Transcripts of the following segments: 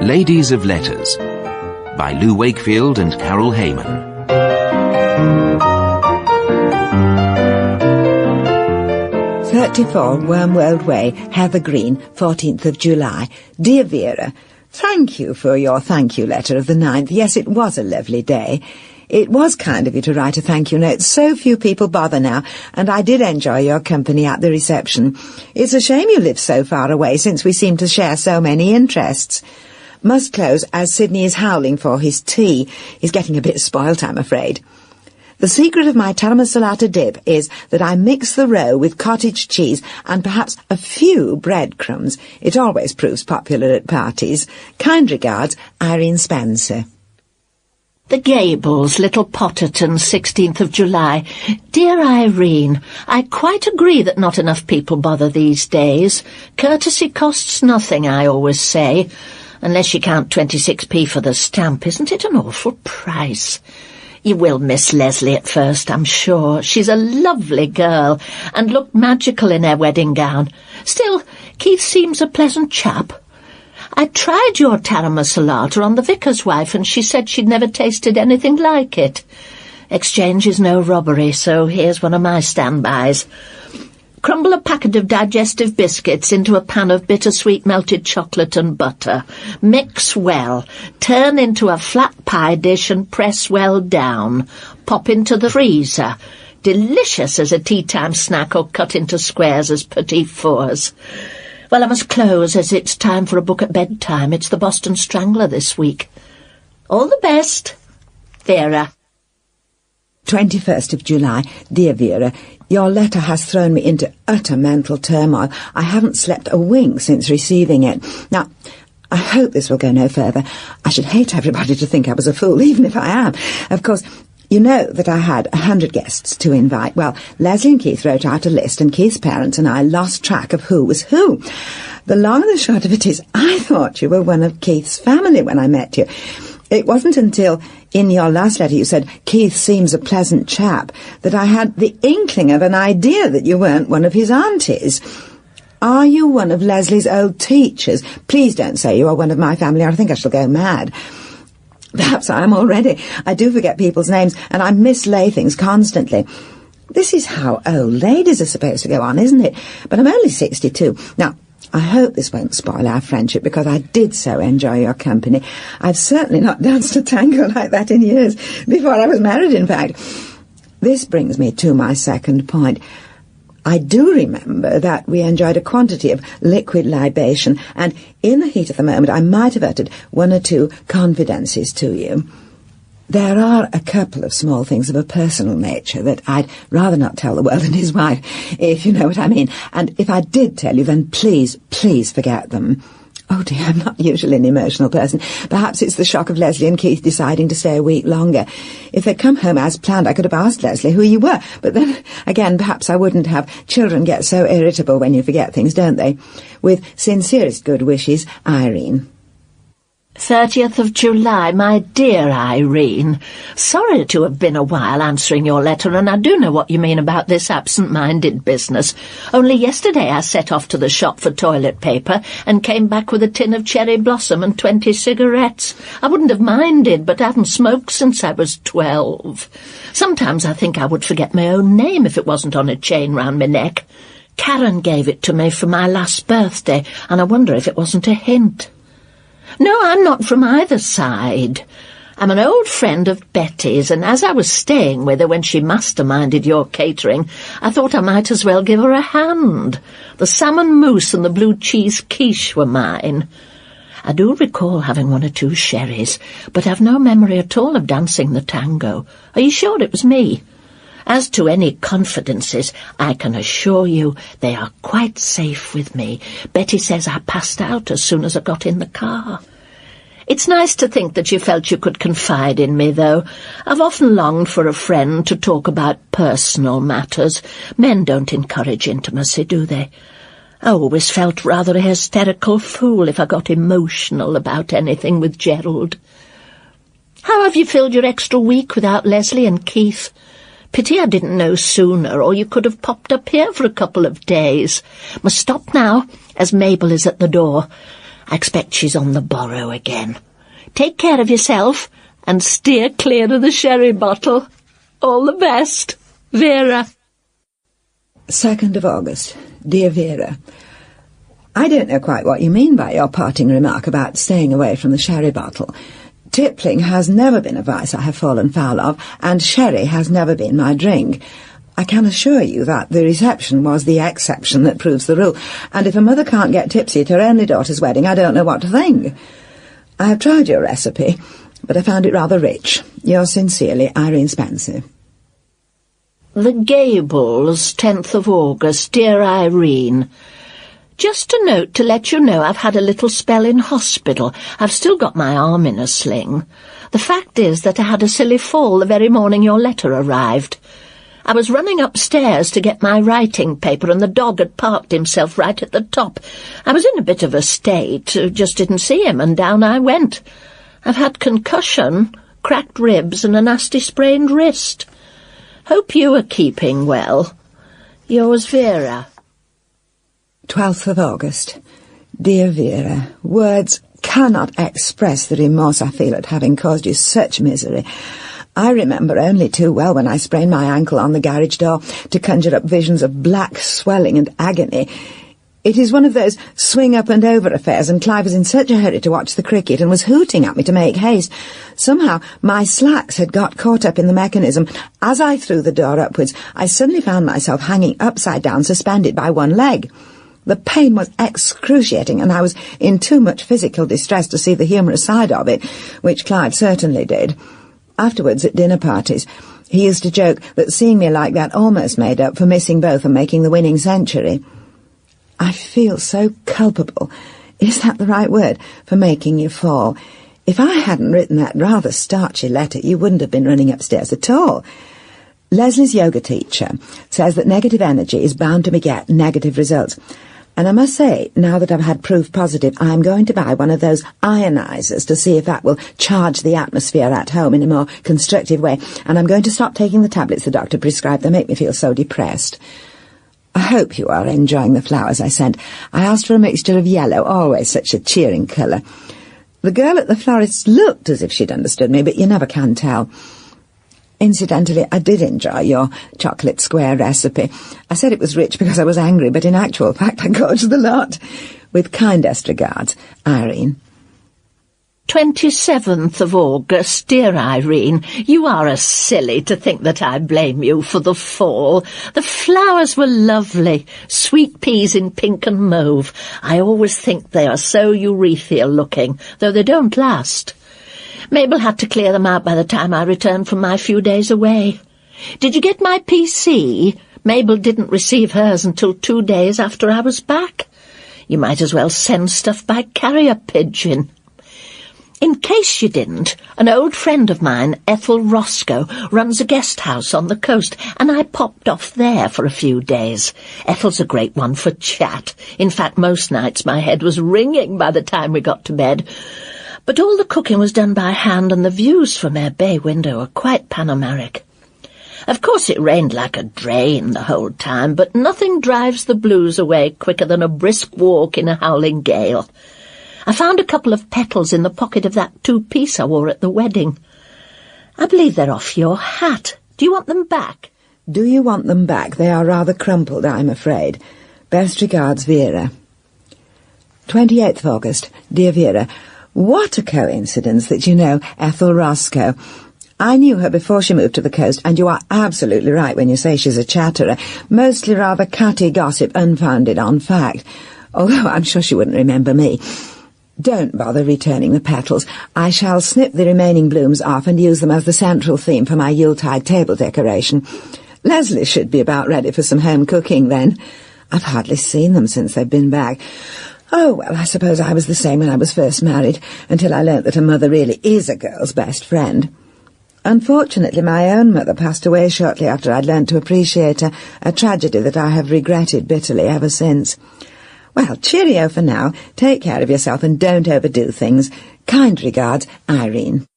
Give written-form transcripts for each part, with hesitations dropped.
Ladies of Letters by Lou Wakefield and Carole Hayman. "34 Wormwold Way, Heather Green, 14th of July. Dear Vera, thank you for your thank you letter of the 9th. Yes, it was a lovely day. It was kind of you to write a thank you note. So few people bother now, and I did enjoy your company at the reception. It's a shame you live so far away, since we seem to share so many interests. Must close, as Sydney is howling for his tea. He's getting a bit spoilt, I'm afraid. The secret of my taramasalata dip is that I mix the roe with cottage cheese and perhaps a few breadcrumbs. It always proves popular at parties. Kind regards, Irene Spencer." The Gables, Little Potterton, 16th of July. Dear Irene, I quite agree that not enough people bother these days. Courtesy costs nothing, I always say. Unless you count 26p for the stamp, isn't it an awful price? You will miss Leslie at first, I'm sure. She's a lovely girl, and looked magical in her wedding gown. Still, Keith seems a pleasant chap. I tried your taramasalata on the vicar's wife, and she said she'd never tasted anything like it. Exchange is no robbery, so here's one of my standbys. Crumble a packet of digestive biscuits into a pan of bittersweet melted chocolate and butter. Mix well. Turn into a flat pie dish and press well down. Pop into the freezer. Delicious as a tea-time snack or cut into squares as petit fours. Well, I must close, as it's time for a book at bedtime. It's the Boston Strangler this week. All the best, Vera. 21st of July. Dear Vera, your letter has thrown me into utter mental turmoil. I haven't slept a wink since receiving it. Now, I hope this will go no further. I should hate everybody to think I was a fool, even if I am. Of course, you know that I had 100 guests to invite. Well, Leslie and Keith wrote out a list, and Keith's parents and I lost track of who was who. The long and the short of it is, I thought you were one of Keith's family when I met you. It wasn't until in your last letter you said, "Keith seems a pleasant chap," that I had the inkling of an idea that you weren't one of his aunties. Are you one of Leslie's old teachers? Please don't say you are one of my family, or I think I shall go mad. Perhaps I am already. I do forget people's names, and I mislay things constantly. This is how old ladies are supposed to go on, isn't it? But I'm only 62. Now, I hope this won't spoil our friendship, because I did so enjoy your company. I've certainly not danced a tango like that in years, before I was married, in fact. This brings me to my second point. I do remember that we enjoyed a quantity of liquid libation, and in the heat of the moment I might have uttered one or two confidences to you. There are a couple of small things of a personal nature that I'd rather not tell the world and his wife, if you know what I mean. And if I did tell you, then please, please forget them. Oh dear, I'm not usually an emotional person. Perhaps it's the shock of Leslie and Keith deciding to stay a week longer. If they'd come home as planned, I could have asked Leslie who you were. But then, again, perhaps I wouldn't have. Children get so irritable when you forget things, don't they? With sincerest good wishes, Irene. 30th of July, my dear Irene. Sorry to have been a while answering your letter, and I do know what you mean about this absent-minded business. Only yesterday I set off to the shop for toilet paper and came back with a tin of cherry blossom and 20 cigarettes. I wouldn't have minded, but I haven't smoked since I was 12. Sometimes I think I would forget my own name if it wasn't on a chain round my neck. Karen gave it to me for my last birthday, and I wonder if it wasn't a hint. No, I'm not from either side. I'm an old friend of Betty's, and as I was staying with her when she masterminded your catering, I thought I might as well give her a hand. The salmon mousse and the blue cheese quiche were mine. I do recall having one or two sherries, but I've no memory at all of dancing the tango. Are you sure it was me? As to any confidences, I can assure you they are quite safe with me. Betty says I passed out as soon as I got in the car. It's nice to think that you felt you could confide in me, though. I've often longed for a friend to talk about personal matters. Men don't encourage intimacy, do they? I always felt rather a hysterical fool if I got emotional about anything with Gerald. How have you filled your extra week without Leslie and Keith? Pity I didn't know sooner, or you could have popped up here for a couple of days. Must stop now, as Mabel is at the door. I expect she's on the borrow again. Take care of yourself and steer clear of the sherry bottle. All the best, Vera. 2nd of August. Dear Vera, I don't know quite what you mean by your parting remark about staying away from the sherry bottle. Tippling has never been a vice I have fallen foul of, and sherry has never been my drink. I can assure you that the reception was the exception that proves the rule, and if a mother can't get tipsy at her only daughter's wedding, I don't know what to think. I have tried your recipe, but I found it rather rich. Yours sincerely, Irene Spencer. The Gables, 10th of August. Dear Irene, just a note to let you know I've had a little spell in hospital. I've still got my arm in a sling. The fact is that I had a silly fall the very morning your letter arrived. I was running upstairs to get my writing paper, and the dog had parked himself right at the top. I was in a bit of a state, just didn't see him, and down I went. I've had concussion, cracked ribs, and a nasty sprained wrist. Hope you are keeping well. Yours, Vera. 12th of August. Dear Vera, words cannot express the remorse I feel at having caused you such misery. I remember only too well when I sprained my ankle on the garage door to conjure up visions of black swelling and agony. It is one of those swing-up-and-over affairs, and Clive was in such a hurry to watch the cricket and was hooting at me to make haste. Somehow my slacks had got caught up in the mechanism. As I threw the door upwards, I suddenly found myself hanging upside down, suspended by one leg. The pain was excruciating, and I was in too much physical distress to see the humorous side of it, which Clive certainly did. Afterwards, at dinner parties, he used to joke that seeing me like that almost made up for missing both and making the winning century. I feel so culpable, is that the right word, for making you fall. If I hadn't written that rather starchy letter, you wouldn't have been running upstairs at all. Leslie's yoga teacher says that negative energy is bound to beget negative results. And I must say, now that I've had proof positive, I'm going to buy one of those ionizers to see if that will charge the atmosphere at home in a more constructive way. And I'm going to stop taking the tablets the doctor prescribed. They make me feel so depressed. I hope you are enjoying the flowers I sent. I asked for a mixture of yellow, always such a cheering colour. The girl at the florist's looked as if she'd understood me, but you never can tell. Incidentally, I did enjoy your chocolate square recipe. I said it was rich because I was angry, but in actual fact I gorged the lot. With kindest regards, Irene. 27th of August. Dear Irene, you are a silly to think that I blame you for the fall. The flowers were lovely, sweet peas in pink and mauve. I always think they are so urethral looking, though they don't last. Mabel had to clear them out by the time I returned from my few days away. Did you get my PC? Mabel didn't receive hers until 2 days after I was back. You might as well send stuff by carrier pigeon. In case you didn't, an old friend of mine, Ethel Roscoe, runs a guest house on the coast, and I popped off there for a few days. Ethel's a great one for chat. In fact, most nights my head was ringing by the time we got to bed. But all the cooking was done by hand, and the views from her bay window are quite panoramic. Of course it rained like a drain the whole time, but nothing drives the blues away quicker than a brisk walk in a howling gale. I found a couple of petals in the pocket of that two-piece I wore at the wedding. I believe they're off your hat. Do you want them back? Do you want them back? They are rather crumpled, I'm afraid. Best regards, Vera. 28th of August. Dear Vera, what a coincidence that you know Ethel Roscoe. I knew her before she moved to the coast, and you are absolutely right when you say she's a chatterer, mostly rather catty gossip unfounded on fact, although I'm sure she wouldn't remember me. Don't bother returning the petals. I shall snip the remaining blooms off and use them as the central theme for my Yuletide table decoration. Leslie should be about ready for some home cooking then. I've hardly seen them since they've been back. Oh, well, I suppose I was the same when I was first married, until I learnt that a mother really is a girl's best friend. Unfortunately, my own mother passed away shortly after I'd learnt to appreciate her, a tragedy that I have regretted bitterly ever since. Well, cheerio for now. Take care of yourself and don't overdo things. Kind regards, Irene.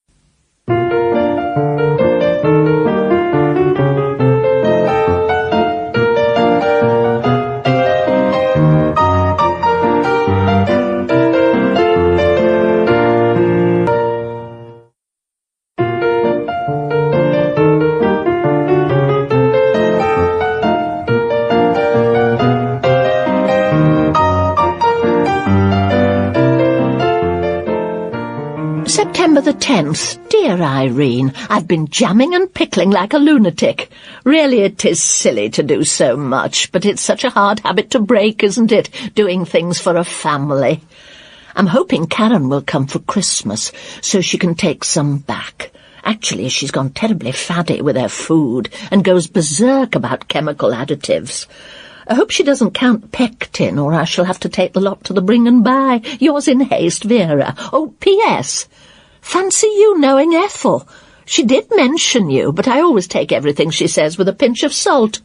September the 10th. Dear Irene, I've been jamming and pickling like a lunatic. Really, it is silly to do so much, but it's such a hard habit to break, isn't it, doing things for a family? I'm hoping Karen will come for Christmas, so she can take some back. Actually, she's gone terribly faddy with her food and goes berserk about chemical additives. I hope she doesn't count pectin, or I shall have to take the lot to the bring and buy. Yours in haste, Vera. Oh, P.S. Fancy you knowing Ethel. She did mention you, but I always take everything she says with a pinch of salt.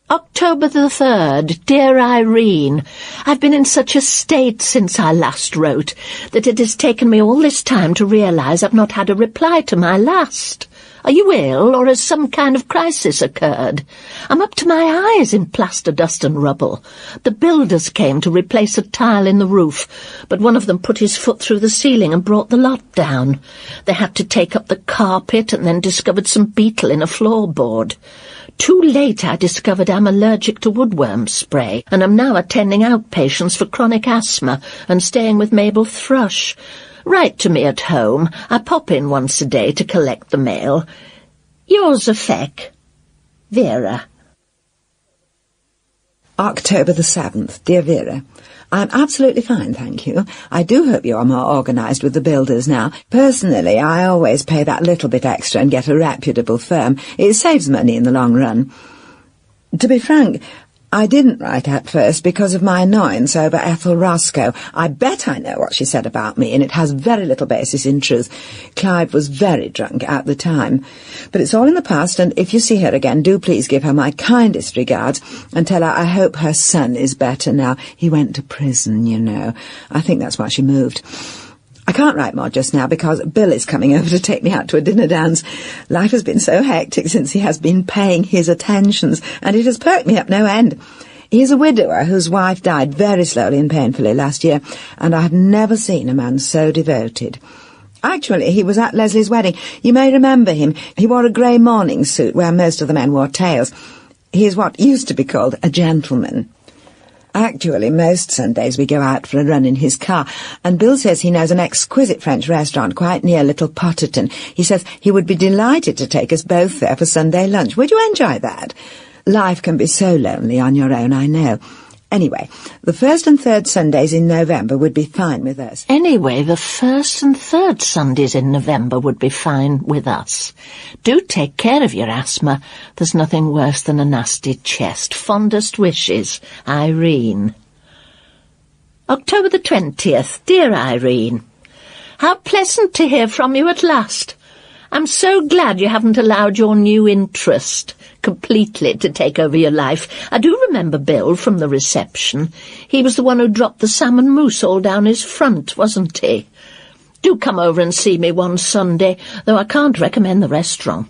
October the 3rd. Dear Irene, I've been in such a state since I last wrote that it has taken me all this time to realise I've not had a reply to my last. Are you ill, or has some kind of crisis occurred? I'm up to my eyes in plaster dust and rubble. The builders came to replace a tile in the roof, but one of them put his foot through the ceiling and brought the lot down. They had to take up the carpet and then discovered some beetle in a floorboard. Too late I discovered I'm allergic to woodworm spray, and am now attending outpatients for chronic asthma and staying with Mabel Thrush. Write to me at home. I pop in once a day to collect the mail. Yours affec. Vera. October the 7th. Dear Vera, I'm absolutely fine, thank you. I do hope you are more organised with the builders now. Personally, I always pay that little bit extra and get a reputable firm. It saves money in the long run. To be frank, I didn't write at first because of my annoyance over Ethel Roscoe. I bet I know what she said about me, and it has very little basis in truth. Clive was very drunk at the time. But it's all in the past, and if you see her again, do please give her my kindest regards, and tell her I hope her son is better now. He went to prison, you know. I think that's why she moved. I can't write more just now because Bill is coming over to take me out to a dinner dance. Life has been so hectic since he has been paying his attentions, and it has perked me up no end. He is a widower whose wife died very slowly and painfully last year, and I have never seen a man so devoted. Actually, he was at Leslie's wedding. You may remember him. He wore a grey morning suit where most of the men wore tails. He is what used to be called a gentleman. Actually, most Sundays we go out for a run in his car, and Bill says he knows an exquisite French restaurant quite near Little Potterton. He says he would be delighted to take us both there for Sunday lunch. Would you enjoy that? Life can be so lonely on your own, I know. Anyway, the 1st and 3rd Sundays in November would be fine with us. Anyway, the 1st and 3rd Sundays in November would be fine with us. Do take care of your asthma. There's nothing worse than a nasty chest. Fondest wishes, Irene. October the 20th. Dear Irene, how pleasant to hear from you at last. I'm so glad you haven't allowed your new interest completely to take over your life. I do remember Bill from the reception. He was the one who dropped the salmon mousse all down his front, wasn't he? Do come over and see me one Sunday, though I can't recommend the restaurant.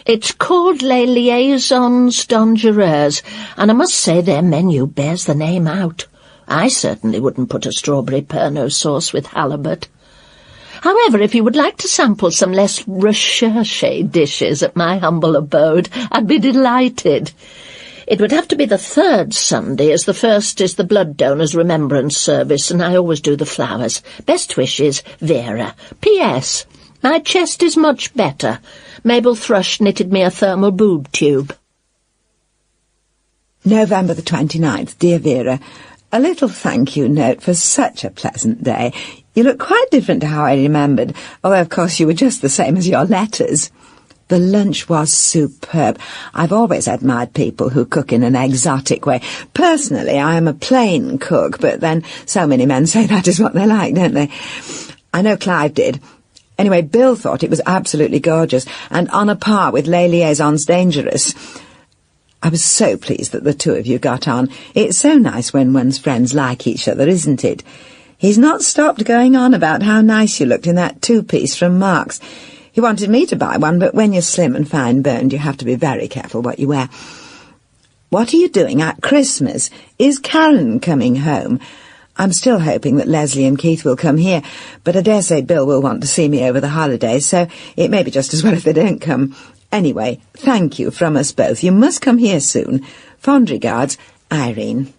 It's called Les Liaisons Dangereuses, and I must say their menu bears the name out. I certainly wouldn't put a strawberry Pernod sauce with halibut. However, if you would like to sample some less recherché dishes at my humble abode, I'd be delighted. It would have to be the 3rd Sunday, as the 1st is the blood donors' remembrance service, and I always do the flowers. Best wishes, Vera. P.S. My chest is much better. Mabel Thrush knitted me a thermal boob tube. November the 29th. Dear Vera, a little thank you note for such a pleasant day. You look quite different to how I remembered, although of course you were just the same as your letters. The lunch was superb. I've always admired people who cook in an exotic way. Personally, I am a plain cook, but then so many men say that is what they like, don't they? I know Clive did. Anyway, Bill thought it was absolutely gorgeous, and on a par with Les Liaisons Dangereuses. I was so pleased that the two of you got on. It's so nice when one's friends like each other, isn't it? He's not stopped going on about how nice you looked in that two-piece from Mark's. He wanted me to buy one, but when you're slim and fine-boned, you have to be very careful what you wear. What are you doing at Christmas? Is Karen coming home? I'm still hoping that Leslie and Keith will come here, but I dare say Bill will want to see me over the holidays, so it may be just as well if they don't come. Anyway, thank you from us both. You must come here soon. Fond regards, Irene.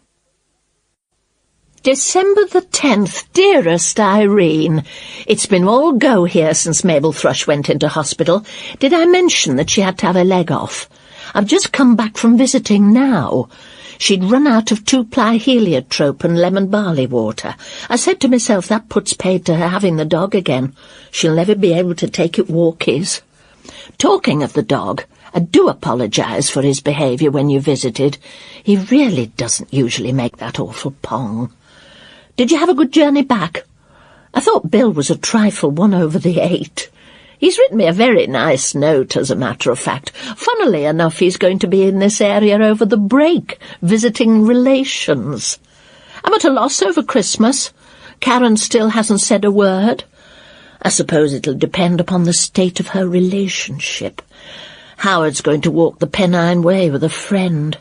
December the 10th, dearest Irene. It's been all go here since Mabel Thrush went into hospital. Did I mention that she had to have her leg off? I've just come back from visiting now. She'd run out of 2-ply heliotrope and lemon barley water. I said to myself, that puts paid to her having the dog again. She'll never be able to take it walkies. Talking of the dog, I do apologise for his behaviour when you visited. He really doesn't usually make that awful pong. Did you have a good journey back? I thought Bill was a trifle won over the 8. He's written me a very nice note, as a matter of fact. Funnily enough, he's going to be in this area over the break, visiting relations. I'm at a loss over Christmas. Karen still hasn't said a word. I suppose it'll depend upon the state of her relationship. Howard's going to walk the Pennine Way with a friend.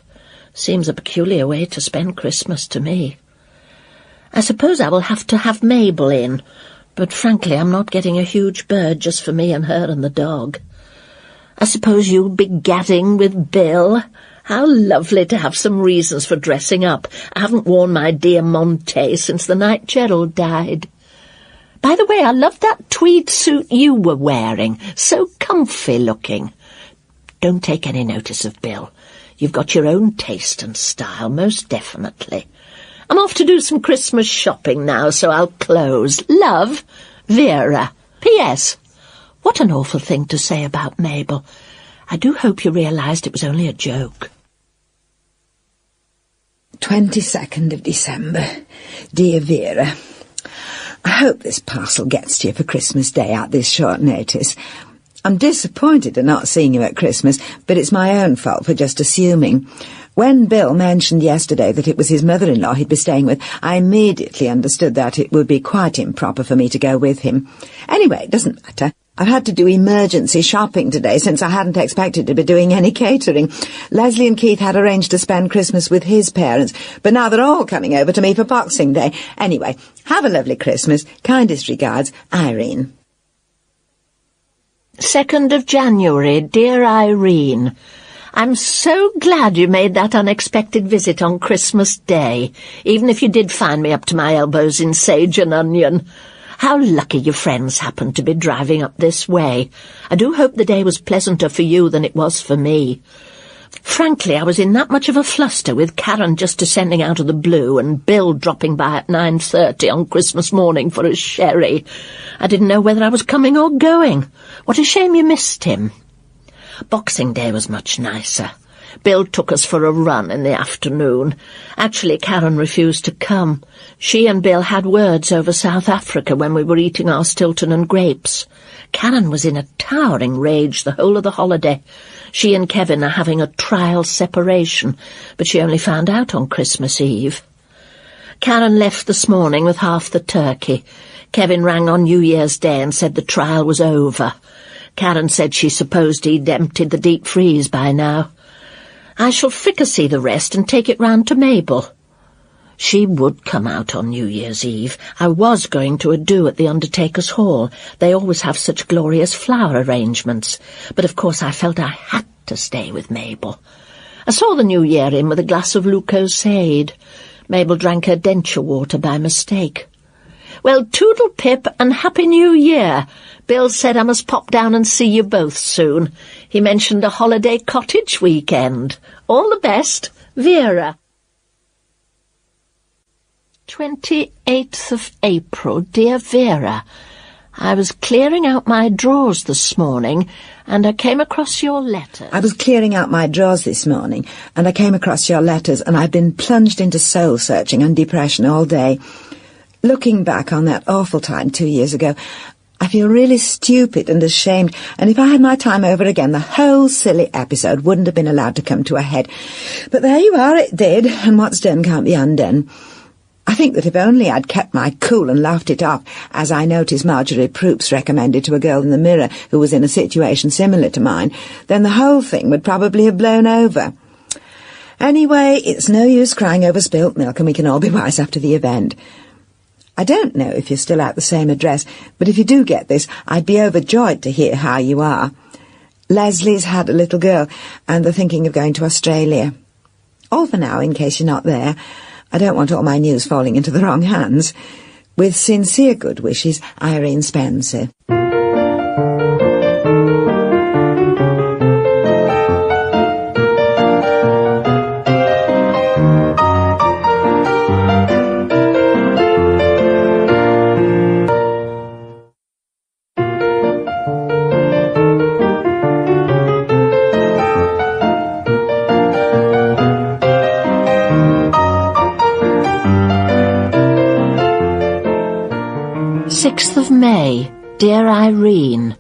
Seems a peculiar way to spend Christmas to me. I suppose I will have to have Mabel in, but frankly I'm not getting a huge bird just for me and her and the dog. I suppose you'll be gadding with Bill. How lovely to have some reasons for dressing up. I haven't worn my diamante since the night Gerald died. By the way, I love that tweed suit you were wearing. So comfy looking. Don't take any notice of Bill. You've got your own taste and style, most definitely. I'm off to do some Christmas shopping now, so I'll close. Love, Vera. P.S. What an awful thing to say about Mabel. I do hope you realised it was only a joke. 22nd of December. Dear Vera, I hope this parcel gets to you for Christmas Day at this short notice. I'm disappointed at not seeing you at Christmas, but it's my own fault for just assuming. When Bill mentioned yesterday that it was his mother-in-law he'd be staying with, I immediately understood that it would be quite improper for me to go with him. Anyway, it doesn't matter. I've had to do emergency shopping today since I hadn't expected to be doing any catering. Leslie and Keith had arranged to spend Christmas with his parents, but now they're all coming over to me for Boxing Day. Anyway, have a lovely Christmas. Kindest regards, Irene. 2nd of January, dear Irene. I'm so glad you made that unexpected visit on Christmas Day, even if you did find me up to my elbows in sage and onion. How lucky your friends happened to be driving up this way. I do hope the day was pleasanter for you than it was for me. Frankly, I was in that much of a fluster with Karen just descending out of the blue and Bill dropping by at 9:30 on Christmas morning for a sherry. I didn't know whether I was coming or going. What a shame you missed him. Boxing Day was much nicer. Bill took us for a run in the afternoon. Actually, Karen refused to come. She and Bill had words over South Africa when we were eating our Stilton and grapes. Karen was in a towering rage the whole of the holiday. She and Kevin are having a trial separation, but she only found out on Christmas Eve. Karen left this morning with half the turkey. Kevin rang on New Year's Day and said the trial was over. Karen said she supposed he'd emptied the deep freeze by now. I shall fricassee the rest and take it round to Mabel. She would come out on New Year's Eve. I was going to a do at the Undertaker's Hall. They always have such glorious flower arrangements. But of course I felt I had to stay with Mabel. I saw the New Year in with a glass of Lucozade. Mabel drank her denture water by mistake. Well, toodle pip and Happy New Year. Bill said I must pop down and see you both soon. He mentioned a holiday cottage weekend. All the best, Vera. 28th of April, dear Vera. I was clearing out my drawers this morning, and I came across your letters. I was clearing out my drawers this morning, and I came across your letters, and I've been plunged into soul-searching and depression all day. Looking back on that awful time 2 years ago, I feel really stupid and ashamed, and if I had my time over again, the whole silly episode wouldn't have been allowed to come to a head. But there you are, it did, and what's done can't be undone. I think that if only I'd kept my cool and laughed it off, as I noticed Marjorie Proops recommended to a girl in the Mirror who was in a situation similar to mine, then the whole thing would probably have blown over. Anyway, it's no use crying over spilt milk, and we can all be wise after the event. I don't know if you're still at the same address, but if you do get this, I'd be overjoyed to hear how you are. Leslie's had a little girl, and they're thinking of going to Australia. All for now, in case you're not there. I don't want all my news falling into the wrong hands. With sincere good wishes, Irene Spencer. May, dear Irene,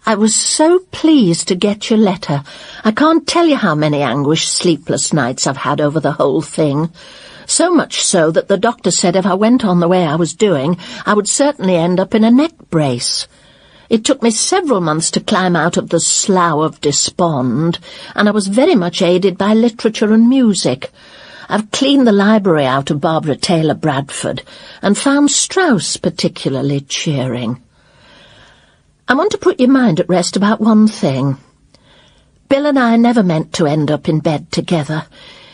I was so pleased to get your letter. I can't tell you how many anguished sleepless nights I've had over the whole thing. So much so that the doctor said if I went on the way I was doing, I would certainly end up in a neck brace. It took me several months to climb out of the slough of despond, and I was very much aided by literature and music. I've cleaned the library out of Barbara Taylor Bradford and found Strauss particularly cheering. I want to put your mind at rest about one thing. Bill and I never meant to end up in bed together.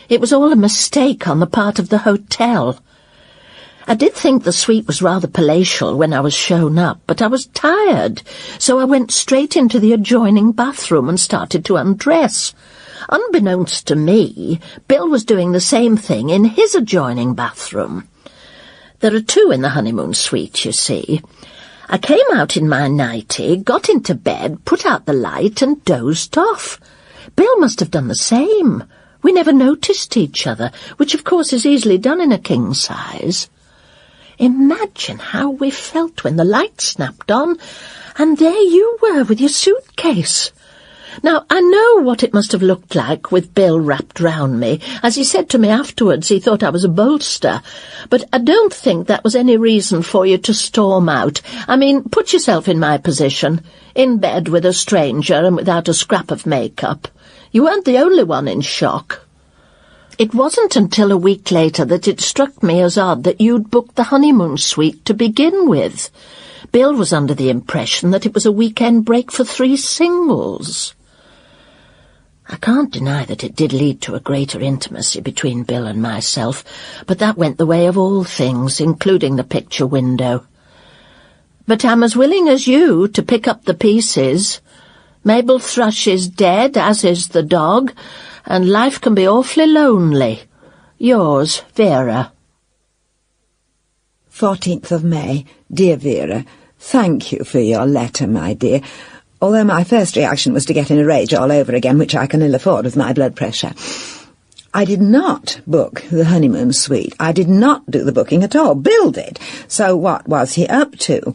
It was all a mistake on the part of the hotel. I did think the suite was rather palatial when I was shown up, but I was tired, so I went straight into the adjoining bathroom and started to undress. Unbeknownst to me, Bill was doing the same thing in his adjoining bathroom. There are two in the honeymoon suite, you see. I came out in my nightie, got into bed, put out the light and dozed off. Bill must have done the same. We never noticed each other, which of course is easily done in a king size. Imagine how we felt when the light snapped on, and there you were with your suitcase. Now, I know what it must have looked like with Bill wrapped round me. As he said to me afterwards, he thought I was a bolster. But I don't think that was any reason for you to storm out. I mean, put yourself in my position. In bed with a stranger and without a scrap of makeup. You weren't the only one in shock. It wasn't until a week later that it struck me as odd that you'd booked the honeymoon suite to begin with. Bill was under the impression that it was a weekend break for 3 singles. I can't deny that it did lead to a greater intimacy between Bill and myself, but that went the way of all things, including the picture window. But I'm as willing as you to pick up the pieces. Mabel Thrush is dead, as is the dog, and life can be awfully lonely. Yours, Vera. 14th of May. Dear Vera, thank you for your letter, my dear. Although my first reaction was to get in a rage all over again, which I can ill afford with my blood pressure. I did not book the honeymoon suite. I did not do the booking at all. Bill did. So what was he up to?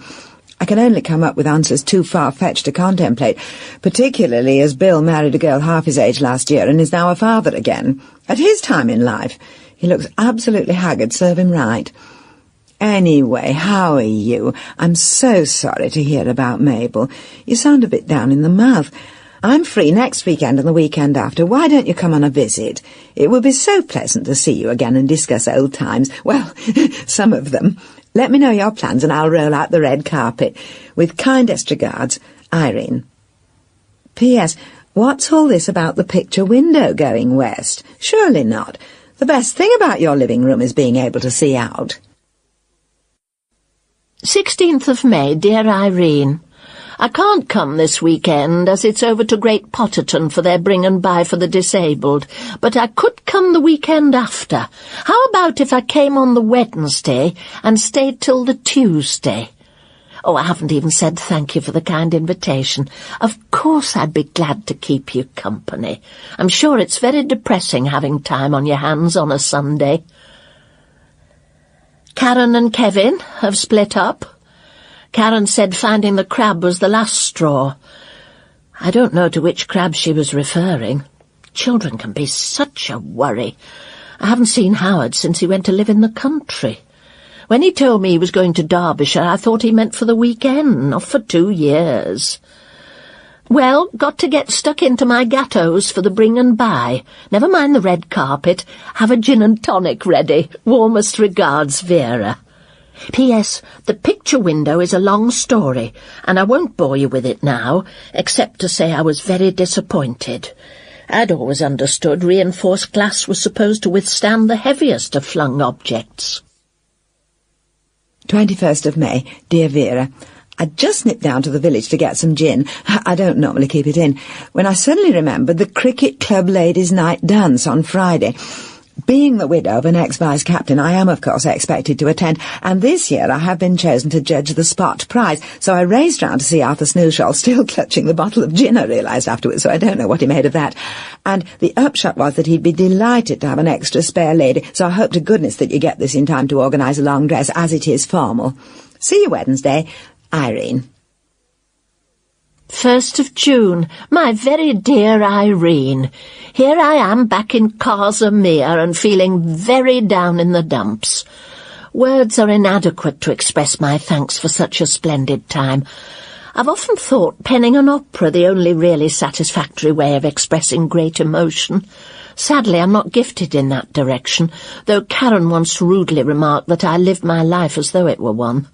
I can only come up with answers too far-fetched to contemplate, particularly as Bill married a girl half his age last year and is now a father again. At his time in life, he looks absolutely haggard, serve him right. Anyway, how are you? I'm so sorry to hear about Mabel. You sound a bit down in the mouth. I'm free next weekend and the weekend after. Why don't you come on a visit? It would be so pleasant to see you again and discuss old times. Well, some of them. Let me know your plans and I'll roll out the red carpet. With kindest regards, Irene. P.S. What's all this about the picture window going west? Surely not. The best thing about your living room is being able to see out. 16th of May, dear Irene. I can't come this weekend, as it's over to Great Potterton for their bring and buy for the disabled, but I could come the weekend after. How about if I came on the Wednesday and stayed till the Tuesday? Oh, I haven't even said thank you for the kind invitation. Of course I'd be glad to keep you company. I'm sure it's very depressing having time on your hands on a Sunday. Karen and Kevin have split up. Karen said finding the crab was the last straw. I don't know to which crab she was referring. Children can be such a worry. I haven't seen Howard since he went to live in the country. When he told me he was going to Derbyshire, I thought he meant for the weekend, not for 2 years. Well, got to get stuck into my gattos for the bring and buy. Never mind the red carpet. Have a gin and tonic ready. Warmest regards, Vera. P.S. The picture window is a long story, and I won't bore you with it now, except to say I was very disappointed. I'd always understood reinforced glass was supposed to withstand the heaviest of flung objects. 21st of May, dear Vera. I just nipped down to the village to get some gin. I don't normally keep it in, when I suddenly remembered the Cricket Club Ladies' Night Dance on Friday. Being the widow of an ex-vice-captain, I am, of course, expected to attend, and this year I have been chosen to judge the spot prize, so I raced round to see Arthur Snooshall, still clutching the bottle of gin, I realised afterwards, so I don't know what he made of that. And the upshot was that he'd be delighted to have an extra spare lady, so I hope to goodness that you get this in time to organise a long dress, as it is formal. See you Wednesday. Irene. 1st of June, my very dear Irene. Here I am back in Cashmere and feeling very down in the dumps. Words are inadequate to express my thanks for such a splendid time. I've often thought penning an opera the only really satisfactory way of expressing great emotion. Sadly, I'm not gifted in that direction, though Karen once rudely remarked that I lived my life as though it were one.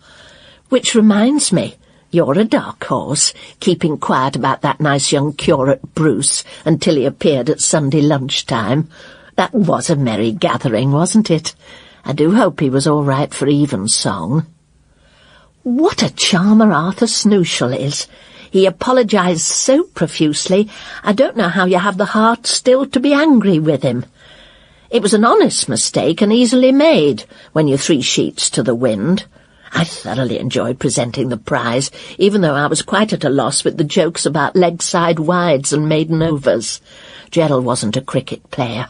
Which reminds me, you're a dark horse, keeping quiet about that nice young curate Bruce until he appeared at Sunday lunchtime. That was a merry gathering, wasn't it? I do hope he was all right for evensong. What a charmer Arthur Snooshall is! He apologised so profusely, I don't know how you have the heart still to be angry with him. It was an honest mistake and easily made, when you're 3 sheets to the wind. I thoroughly enjoyed presenting the prize, even though I was quite at a loss with the jokes about leg-side wides and maiden overs. Gerald wasn't a cricket player.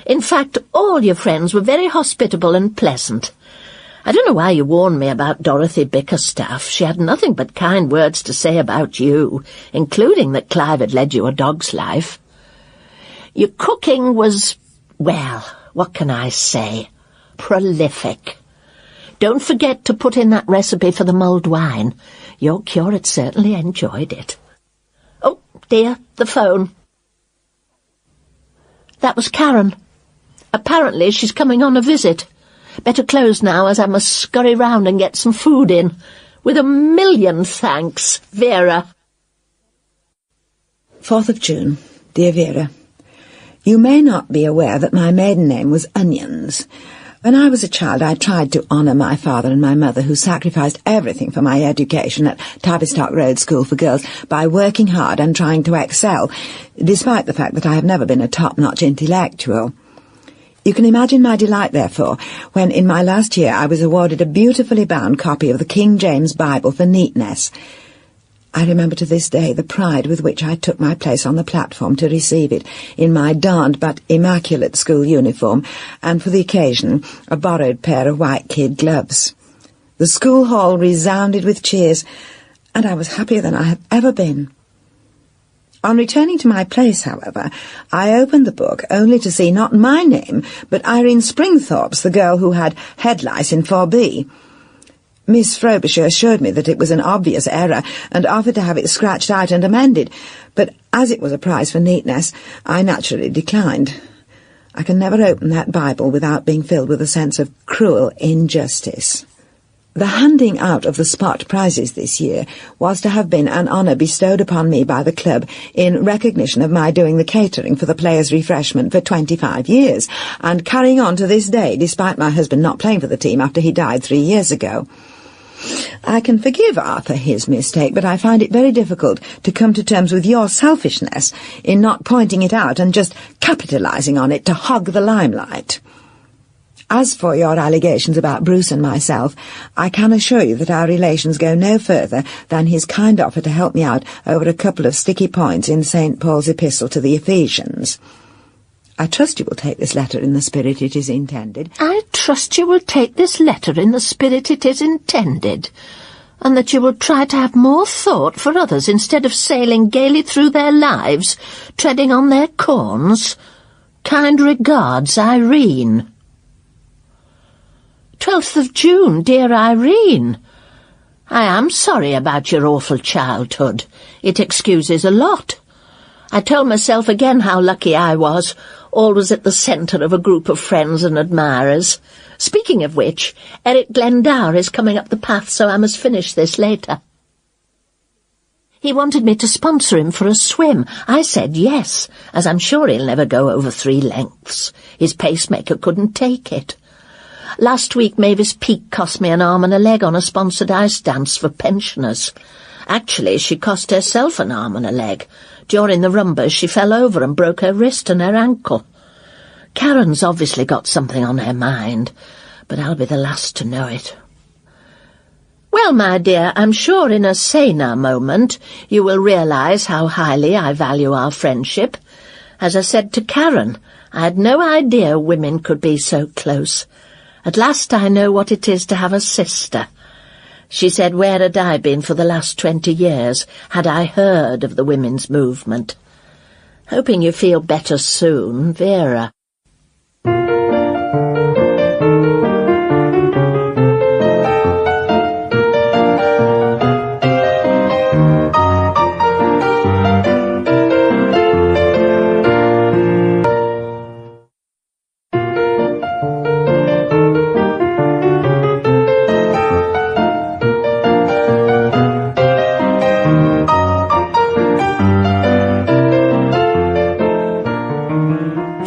In fact, all your friends were very hospitable and pleasant. I don't know why you warned me about Dorothy Bickerstaff. She had nothing but kind words to say about you, including that Clive had led you a dog's life. Your cooking was, well, what can I say? Prolific. Don't forget to put in that recipe for the mulled wine. Your curate certainly enjoyed it. Oh, dear, the phone. That was Karen. Apparently she's coming on a visit. Better close now, as I must scurry round and get some food in. With a million thanks, Vera. 4th of June, dear Vera. You may not be aware that my maiden name was Onions. When I was a child, I tried to honour my father and my mother, who sacrificed everything for my education at Tavistock Road School for Girls by working hard and trying to excel, despite the fact that I have never been a top-notch intellectual. You can imagine my delight, therefore, when in my last year I was awarded a beautifully bound copy of the King James Bible for neatness. I remember to this day the pride with which I took my place on the platform to receive it, in my darned but immaculate school uniform, and for the occasion a borrowed pair of white kid gloves. The school hall resounded with cheers, and I was happier than I have ever been. On returning to my place, however, I opened the book only to see not my name, but Irene Springthorpe's, the girl who had head lice in 4B. Miss Frobisher assured me that it was an obvious error and offered to have it scratched out and amended, but as it was a prize for neatness, I naturally declined. I can never open that Bible without being filled with a sense of cruel injustice. The handing out of the spot prizes this year was to have been an honour bestowed upon me by the club in recognition of my doing the catering for the players' refreshment for 25 years, and carrying on to this day, despite my husband not playing for the team after he died 3 years ago. I can forgive Arthur his mistake, but I find it very difficult to come to terms with your selfishness in not pointing it out and just capitalising on it to hog the limelight. As for your allegations about Bruce and myself, I can assure you that our relations go no further than his kind offer to help me out over a couple of sticky points in St. Paul's epistle to the Ephesians. I trust you will take this letter in the spirit it is intended. I trust you will take this letter in the spirit it is intended, and that you will try to have more thought for others instead of sailing gaily through their lives, treading on their corns. Kind regards, Irene. 12th of June, dear Irene. I am sorry about your awful childhood. It excuses a lot. I told myself again how lucky I was, always at the centre of a group of friends and admirers. Speaking of which, Eric Glendower is coming up the path, so I must finish this later. He wanted me to sponsor him for a swim. I said yes, as I'm sure he'll never go over 3 lengths. His pacemaker couldn't take it. Last week Mavis Peake cost me an arm and a leg on a sponsored ice dance for pensioners. Actually, she cost herself an arm and a leg. During the rumbas, she fell over and broke her wrist and her ankle. Karen's obviously got something on her mind, but I'll be the last to know it. Well, my dear, I'm sure in a saner moment you will realise how highly I value our friendship. As I said to Karen, I had no idea women could be so close. At last I know what it is to have a sister. She said, where had I been for the last 20 years, had I heard of the women's movement? Hoping you feel better soon, Vera.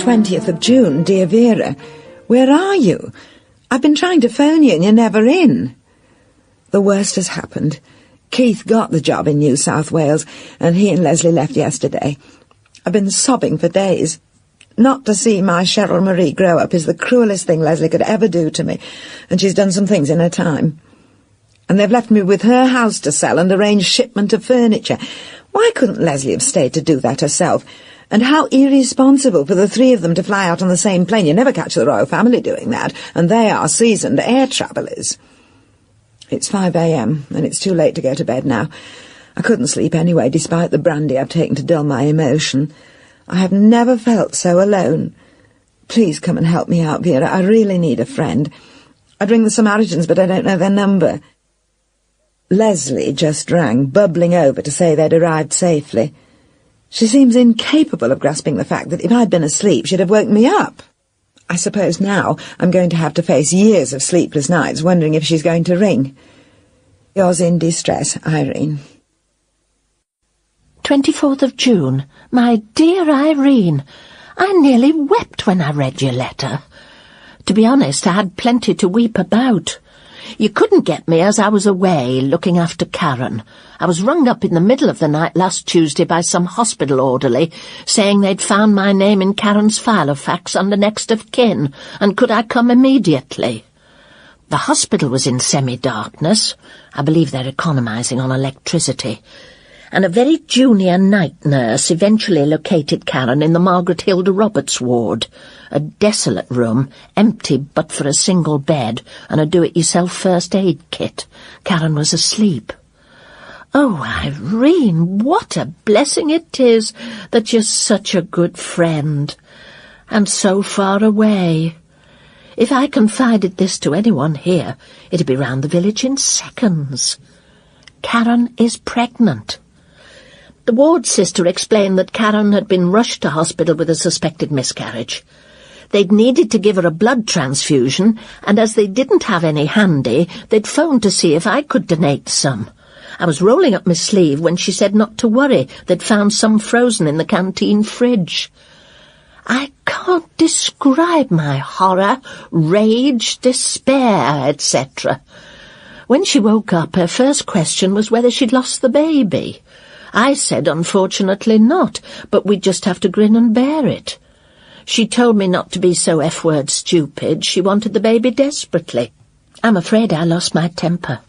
20th of June, dear Vera. Where are you? I've been trying to phone you and you're never in. The worst has happened. Keith got the job in New South Wales and he and Leslie left yesterday. I've been sobbing for days. Not to see my Cheryl Marie grow up is the cruelest thing Leslie could ever do to me, and she's done some things in her time. And they've left me with her house to sell and arrange shipment of furniture. Why couldn't Leslie have stayed to do that herself? And how irresponsible for the 3 of them to fly out on the same plane. You never catch the royal family doing that, and they are seasoned air travellers. It's 5 a.m, and it's too late to go to bed now. I couldn't sleep anyway, despite the brandy I've taken to dull my emotion. I have never felt so alone. Please come and help me out, Vera. I really need a friend. I'd ring the Samaritans, but I don't know their number. Leslie just rang, bubbling over to say they'd arrived safely. She seems incapable of grasping the fact that if I'd been asleep, she'd have woken me up. I suppose now I'm going to have to face years of sleepless nights wondering if she's going to ring. Yours in distress, Irene. 24th of June. My dear Irene, I nearly wept when I read your letter. To be honest, I had plenty to weep about. You couldn't get me as I was away looking after Karen. I was rung up in the middle of the night last Tuesday by some hospital orderly, saying they'd found my name in Karen's file of facts under next of kin, and could I come immediately? The hospital was in semi-darkness. I believe they're economising on electricity. And a very junior night nurse eventually located Karen in the Margaret Hilda Roberts ward, a desolate room, empty but for a single bed and a do-it-yourself first aid kit. Karen was asleep. Oh, Irene, what a blessing it is that you're such a good friend, and so far away. If I confided this to anyone here, it'd be round the village in seconds. Karen is pregnant. The ward sister explained that Karen had been rushed to hospital with a suspected miscarriage. They'd needed to give her a blood transfusion, and as they didn't have any handy, they'd phoned to see if I could donate some. I was rolling up my sleeve when she said not to worry, they'd found some frozen in the canteen fridge. I can't describe my horror, rage, despair, etc. When she woke up, her first question was whether she'd lost the baby. I said, unfortunately not, but we'd just have to grin and bear it. She told me not to be so F-word stupid. She wanted the baby desperately. I'm afraid I lost my temper.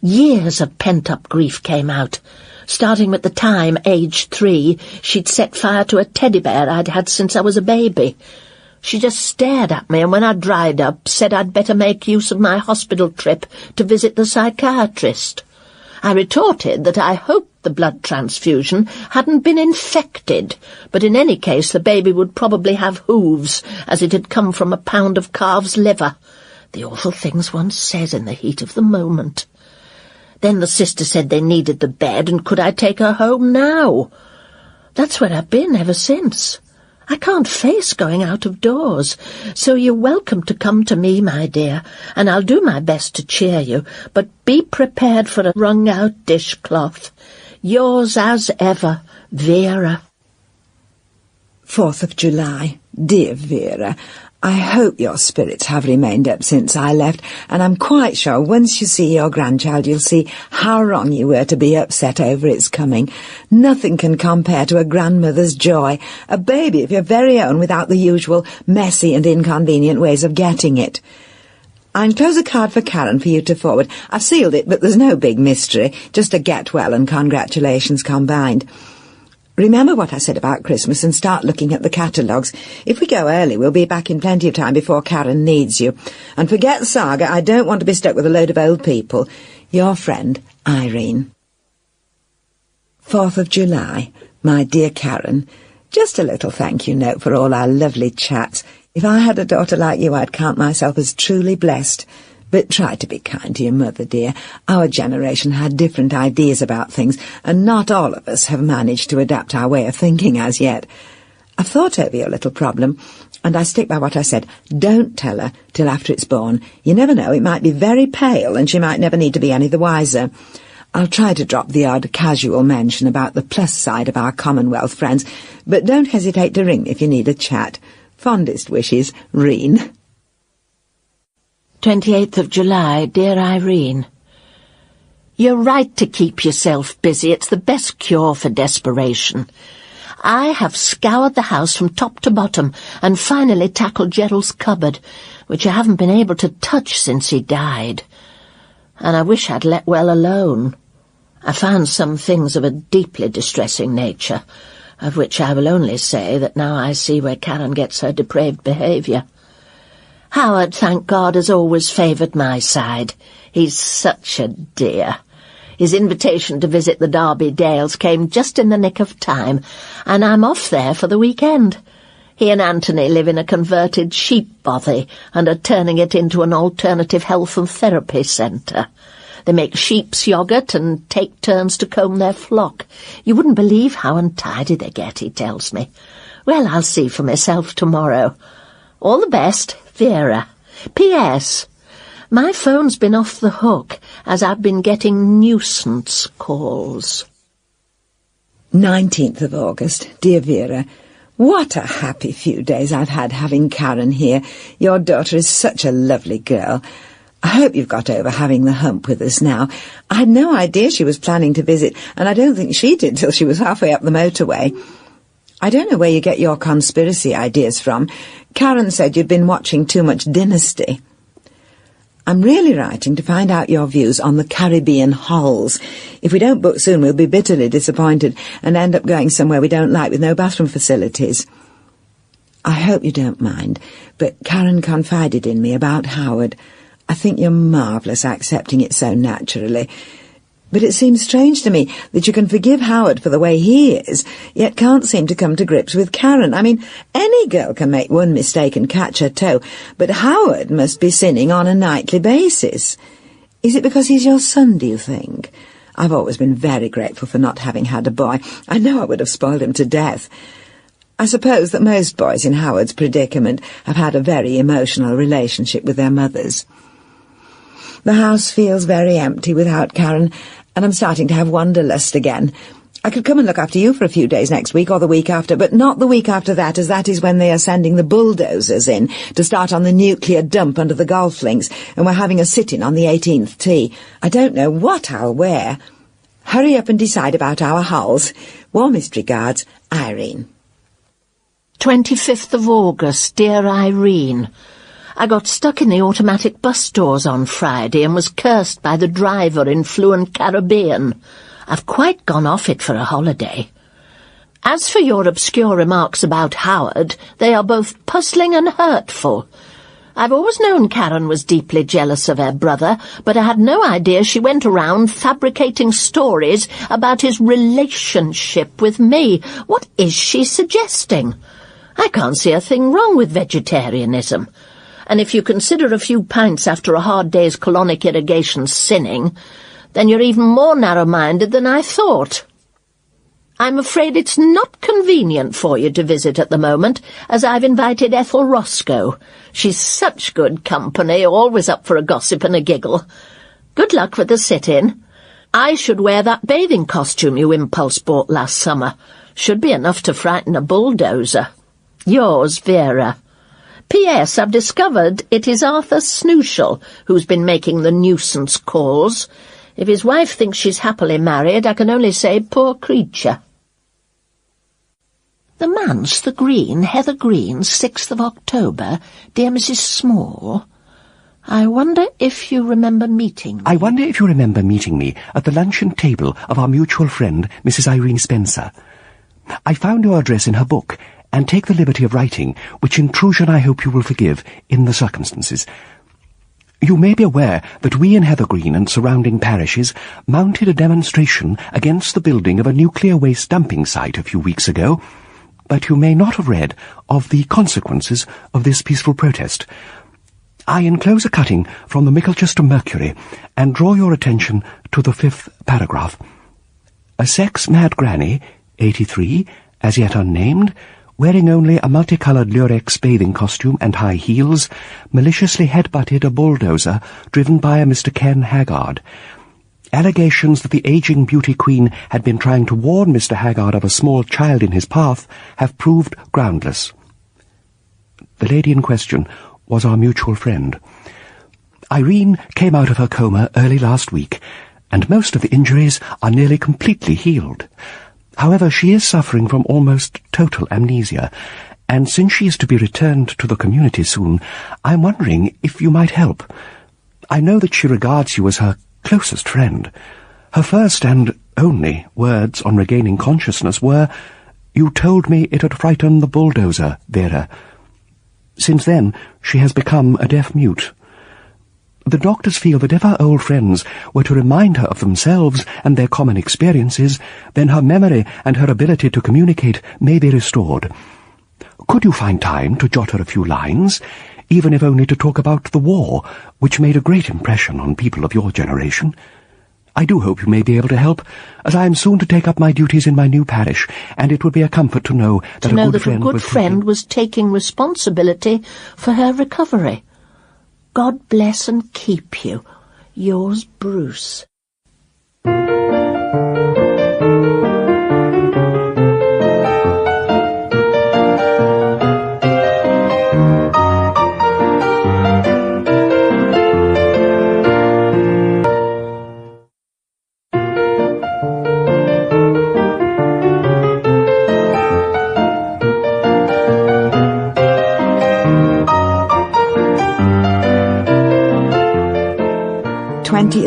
Years of pent-up grief came out. Starting with the time, aged 3, she'd set fire to a teddy bear I'd had since I was a baby. She just stared at me, and when I dried up, said I'd better make use of my hospital trip to visit the psychiatrist. I retorted that I hoped the blood transfusion hadn't been infected, but in any case the baby would probably have hooves, as it had come from a pound of calf's liver. The awful things one says in the heat of the moment. Then the sister said they needed the bed, and could I take her home now? That's where I've been ever since. I can't face going out of doors, so you're welcome to come to me, my dear, and I'll do my best to cheer you, but be prepared for a wrung-out dishcloth. Yours as ever, Vera. 4th of July. Dear Vera, I hope your spirits have remained up since I left, and I'm quite sure once you see your grandchild you'll see how wrong you were to be upset over its coming. Nothing can compare to a grandmother's joy, a baby of your very own without the usual messy and inconvenient ways of getting it. I enclose a card for Karen for you to forward. I've sealed it, but there's no big mystery, just a get well and congratulations combined. Remember what I said about Christmas and start looking at the catalogues. If we go early, we'll be back in plenty of time before Karen needs you. And forget Saga, I don't want to be stuck with a load of old people. Your friend, Irene. 4th of July. My dear Karen, just a little thank you note for all our lovely chats. If I had a daughter like you, I'd count myself as truly blessed. But try to be kind to your mother, dear. Our generation had different ideas about things, and not all of us have managed to adapt our way of thinking as yet. I've thought over your little problem, and I stick by what I said. Don't tell her till after it's born. You never know, it might be very pale, and she might never need to be any the wiser. I'll try to drop the odd casual mention about the plus side of our Commonwealth friends, but don't hesitate to ring me if you need a chat. Fondest wishes, Reen. 28th of July, dear Irene. You're right to keep yourself busy. It's the best cure for desperation. I have scoured the house from top to bottom and finally tackled Gerald's cupboard, which I haven't been able to touch since he died. And I wish I'd let well alone. I found some things of a deeply distressing nature, of which I will only say that now I see where Karen gets her depraved behaviour. Howard, thank God, has always favoured my side. He's such a dear. His invitation to visit the Derby Dales came just in the nick of time, and I'm off there for the weekend. He and Anthony live in a converted sheep bothy and are turning it into an alternative health and therapy centre. They make sheep's yoghurt and take turns to comb their flock. You wouldn't believe how untidy they get, he tells me. Well, I'll see for myself tomorrow. All the best, Vera. P.S. My phone's been off the hook, as I've been getting nuisance calls. 19th of August. Dear Vera, what a happy few days I've had having Karen here. Your daughter is such a lovely girl. I hope you've got over having the hump with us now. I had no idea she was planning to visit, and I don't think she did till she was halfway up the motorway. I don't know where you get your conspiracy ideas from. Karen said you'd been watching too much Dynasty. I'm really writing to find out your views on the Caribbean halls. If we don't book soon, we'll be bitterly disappointed and end up going somewhere we don't like with no bathroom facilities. I hope you don't mind, but Karen confided in me about Howard. I think you're marvellous accepting it so naturally. But it seems strange to me that you can forgive Howard for the way he is, yet can't seem to come to grips with Karen. I mean, any girl can make one mistake and catch her toe, but Howard must be sinning on a nightly basis. Is it because he's your son, do you think? I've always been very grateful for not having had a boy. I know I would have spoiled him to death. I suppose that most boys in Howard's predicament have had a very emotional relationship with their mothers. The house feels very empty without Karen, and I'm starting to have wanderlust again. I could come and look after you for a few days next week or the week after, but not the week after that, as that is when they are sending the bulldozers in to start on the nuclear dump under the golf links, and we're having a sit-in on the 18th tee. I don't know what I'll wear. Hurry up and decide about our halls. Warmest regards, Irene. 25th of August, dear Irene. I got stuck in the automatic bus doors on Friday and was cursed by the driver in fluent Caribbean. I've quite gone off it for a holiday. As for your obscure remarks about Howard, they are both puzzling and hurtful. I've always known Karen was deeply jealous of her brother, but I had no idea she went around fabricating stories about his relationship with me. What is she suggesting? I can't see a thing wrong with vegetarianism. And if you consider a few pints after a hard day's colonic irrigation sinning, then you're even more narrow-minded than I thought. I'm afraid it's not convenient for you to visit at the moment, as I've invited Ethel Roscoe. She's such good company, always up for a gossip and a giggle. Good luck with the sit-in. I should wear that bathing costume you impulse bought last summer. Should be enough to frighten a bulldozer. Yours, Vera. P.S. I've discovered it is Arthur Snooshall who's been making the nuisance calls. If his wife thinks she's happily married, I can only say, poor creature. The Manse, the Green, Heather Green, 6th of October. Dear Mrs. Small, I wonder if you remember meeting me. I wonder if you remember meeting me at the luncheon table of our mutual friend, Mrs. Irene Spencer. I found your address in her book, and take the liberty of writing, which intrusion I hope you will forgive in the circumstances. You may be aware that we in Heather Green and surrounding parishes mounted a demonstration against the building of a nuclear waste dumping site a few weeks ago, but you may not have read of the consequences of this peaceful protest. I enclose a cutting from the Micklechester Mercury and draw your attention to the 5th paragraph. A sex-mad granny, 83, as yet unnamed, wearing only a multicoloured lurex bathing costume and high heels, maliciously headbutted a bulldozer driven by a Mr. Ken Haggard. Allegations that the ageing beauty queen had been trying to warn Mr. Haggard of a small child in his path have proved groundless. The lady in question was our mutual friend. Irene came out of her coma early last week, and most of the injuries are nearly completely healed. However, she is suffering from almost total amnesia, and since she is to be returned to the community soon, I'm wondering if you might help. I know that she regards you as her closest friend. Her first and only words on regaining consciousness were, "You told me it had frightened the bulldozer, Vera." Since then, she has become a deaf-mute. The doctors feel that if her old friends were to remind her of themselves and their common experiences, then her memory and her ability to communicate may be restored. Could you find time to jot her a few lines, even if only to talk about the war, which made a great impression on people of your generation? I do hope you may be able to help, as I am soon to take up my duties in my new parish, and it would be a comfort to know that a good friend was taking responsibility for her recovery. God bless and keep you. Yours, Bruce.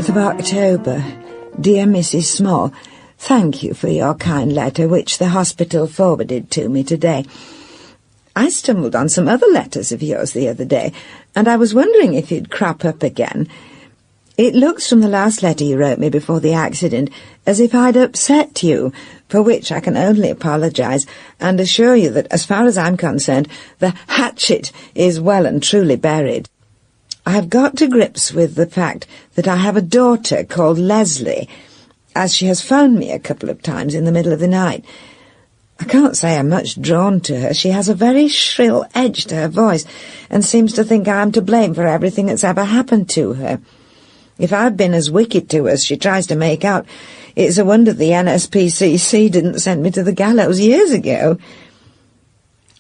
of October. Dear Mrs. Small, thank you for your kind letter, which the hospital forwarded to me today. I stumbled on some other letters of yours the other day, and I was wondering if you'd crop up again. It looks from the last letter you wrote me before the accident as if I'd upset you, for which I can only apologise and assure you that, as far as I'm concerned, the hatchet is well and truly buried. I have got to grips with the fact that I have a daughter called Leslie, as she has phoned me a couple of times in the middle of the night. I can't say I'm much drawn to her. She has a very shrill edge to her voice and seems to think I'm to blame for everything that's ever happened to her. If I've been as wicked to her as she tries to make out, it's a wonder the NSPCC didn't send me to the gallows years ago.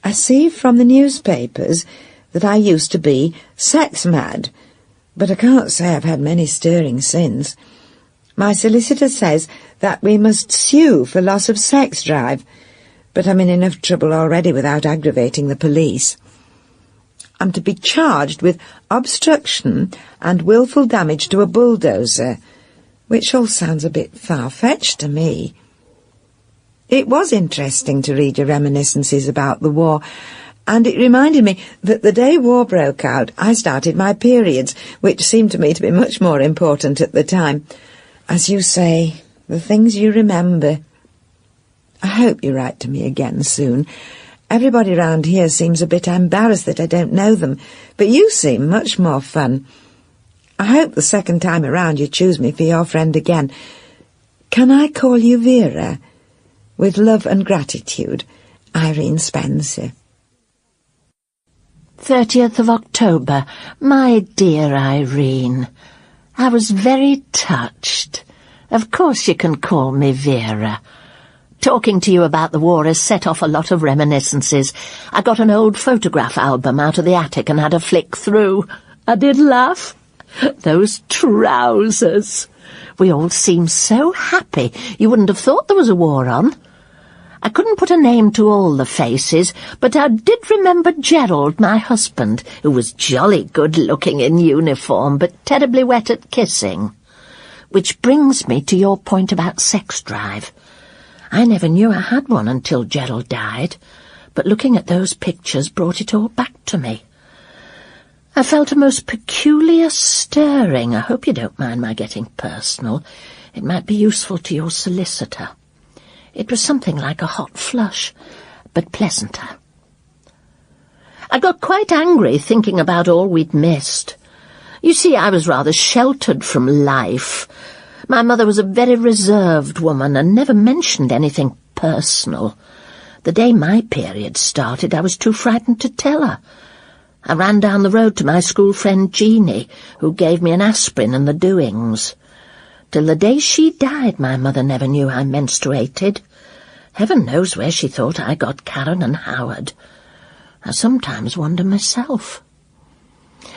I see from the newspapers that I used to be sex-mad, but I can't say I've had many stirrings since. My solicitor says that we must sue for loss of sex drive, but I'm in enough trouble already without aggravating the police. I'm to be charged with obstruction and wilful damage to a bulldozer, which all sounds a bit far-fetched to me. It was interesting to read your reminiscences about the war, and it reminded me that the day war broke out, I started my periods, which seemed to me to be much more important at the time. As you say, the things you remember. I hope you write to me again soon. Everybody round here seems a bit embarrassed that I don't know them, but you seem much more fun. I hope the second time around you choose me for your friend again. Can I call you Vera? With love and gratitude, Irene Spencer. 30th of October. My dear Irene, I was very touched. Of course you can call me Vera. Talking to you about the war has set off a lot of reminiscences. I got an old photograph album out of the attic and had a flick through. I did laugh. Those trousers. We all seemed so happy. You wouldn't have thought there was a war on. I couldn't put a name to all the faces, but I did remember Gerald, my husband, who was jolly good-looking in uniform, but terribly wet at kissing. Which brings me to your point about sex drive. I never knew I had one until Gerald died, but looking at those pictures brought it all back to me. I felt a most peculiar stirring. I hope you don't mind my getting personal. It might be useful to your solicitor. It was something like a hot flush, but pleasanter. I got quite angry thinking about all we'd missed. You see, I was rather sheltered from life. My mother was a very reserved woman and never mentioned anything personal. The day my period started, I was too frightened to tell her. I ran down the road to my school friend Jeanie, who gave me an aspirin and the doings. Till the day she died, my mother never knew I menstruated. Heaven knows where she thought I got Karen and Howard. I sometimes wonder myself.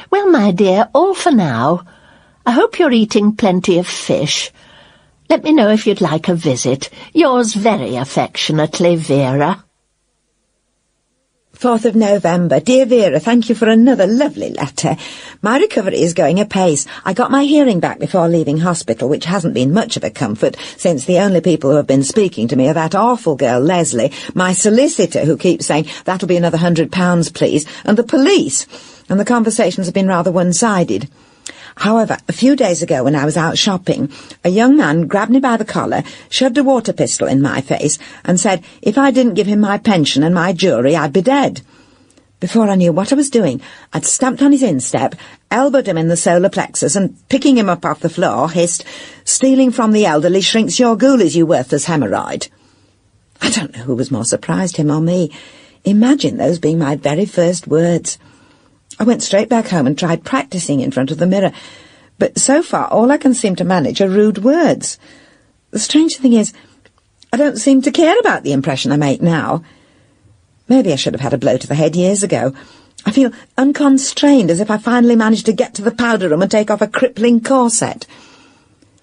Well, my dear, all for now. I hope you're eating plenty of fish. Let me know if you'd like a visit. Yours very affectionately, Vera. 4th of November. Dear Vera, thank you for another lovely letter. My recovery is going apace. I got my hearing back before leaving hospital, which hasn't been much of a comfort, since the only people who have been speaking to me are that awful girl, Leslie, my solicitor, who keeps saying, that'll be another £100, please, and the police, and the conversations have been rather one-sided. However, a few days ago when I was out shopping, a young man grabbed me by the collar, shoved a water pistol in my face, and said if I didn't give him my pension and my jewellery, I'd be dead. Before I knew what I was doing, I'd stamped on his instep, elbowed him in the solar plexus, and picking him up off the floor, hissed, stealing from the elderly shrinks your ghoulies, you worthless hemorrhoid. I don't know who was more surprised, him or me. Imagine those being my very first words. I went straight back home and tried practising in front of the mirror, but so far all I can seem to manage are rude words. The strange thing is, I don't seem to care about the impression I make now. Maybe I should have had a blow to the head years ago. I feel unconstrained, as if I finally managed to get to the powder room and take off a crippling corset.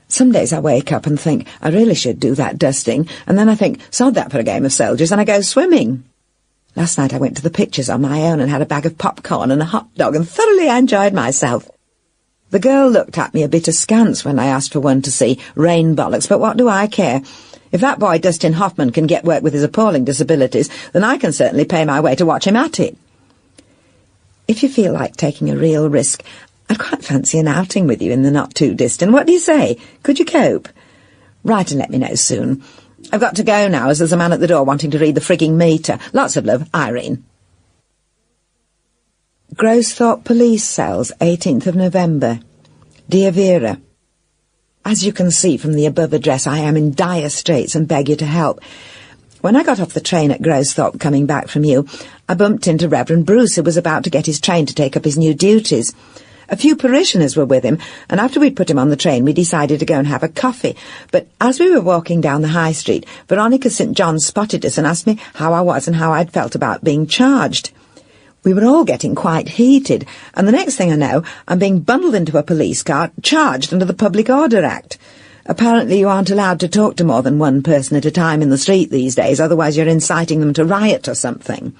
Some days I wake up and think, I really should do that dusting, and then I think, sod that for a game of soldiers, and I go swimming. Last night I went to the pictures on my own and had a bag of popcorn and a hot dog and thoroughly enjoyed myself. The girl looked at me a bit askance when I asked for one to see, rain bollocks, but what do I care? If that boy Dustin Hoffman can get work with his appalling disabilities, then I can certainly pay my way to watch him at it. If you feel like taking a real risk, I'd quite fancy an outing with you in the not-too-distant. What do you say? Could you cope? Write and let me know soon. I've got to go now, as there's a man at the door wanting to read the frigging meter. Lots of love, Irene. Grosthorpe Police Cells, 18th of November. Dear Vera, as you can see from the above address, I am in dire straits and beg you to help. When I got off the train at Grosthorpe coming back from you, I bumped into Reverend Bruce, who was about to get his train to take up his new duties. A few parishioners were with him, and after we'd put him on the train, we decided to go and have a coffee. But as we were walking down the High Street, Veronica St. John spotted us and asked me how I was and how I'd felt about being charged. We were all getting quite heated, and the next thing I know, I'm being bundled into a police car, charged under the Public Order Act. Apparently you aren't allowed to talk to more than one person at a time in the street these days, otherwise you're inciting them to riot or something.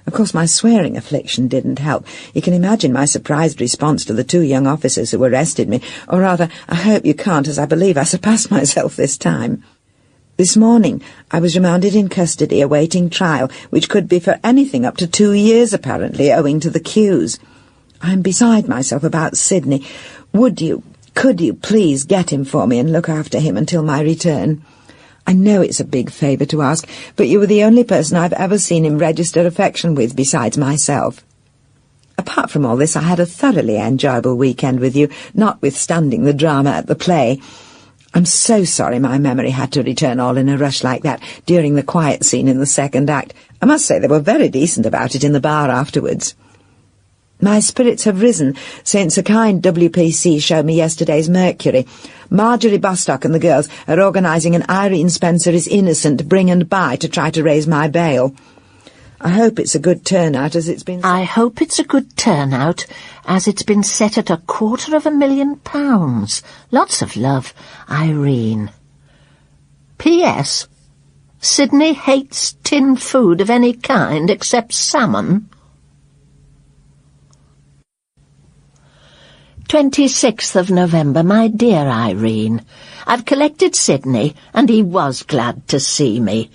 Of course, my swearing affliction didn't help. You can imagine my surprised response to the two young officers who arrested me, or rather, I hope you can't, as I believe I surpassed myself this time. This morning, I was remanded in custody awaiting trial, which could be for anything up to 2 years, apparently, owing to the queues. I'm beside myself about Sydney. Could you please get him for me and look after him until my return? I know it's a big favour to ask, but you were the only person I've ever seen him register affection with besides myself. Apart from all this, I had a thoroughly enjoyable weekend with you, notwithstanding the drama at the play. I'm so sorry my memory had to return all in a rush like that during the quiet scene in the second act. I must say they were very decent about it in the bar afterwards. My spirits have risen since a kind WPC showed me yesterday's Mercury. Marjorie Bostock and the girls are organising an Irene Spencer is innocent bring and buy to try to raise my bail. I hope it's a good turnout, as it's been... I hope it's a good turnout, as it's been set at £250,000. Lots of love, Irene. P.S. Sydney hates tin food of any kind except salmon. 26th of November, my dear Irene. I've collected Sydney, and he was glad to see me.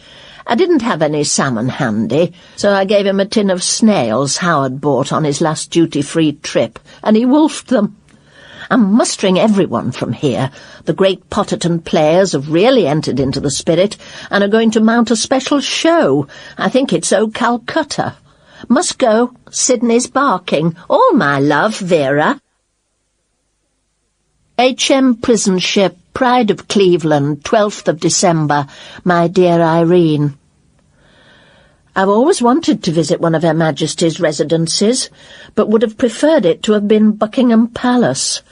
I didn't have any salmon handy, so I gave him a tin of snails Howard bought on his last duty-free trip, and he wolfed them. I'm mustering everyone from here. The great Potterton players have really entered into the spirit, and are going to mount a special show. I think it's O Calcutta. Must go. Sydney's barking. All my love, Vera. H.M. Prison Ship, Pride of Cleveland, 12th of December, my dear Irene. I've always wanted to visit one of Her Majesty's residences, but would have preferred it to have been Buckingham Palace.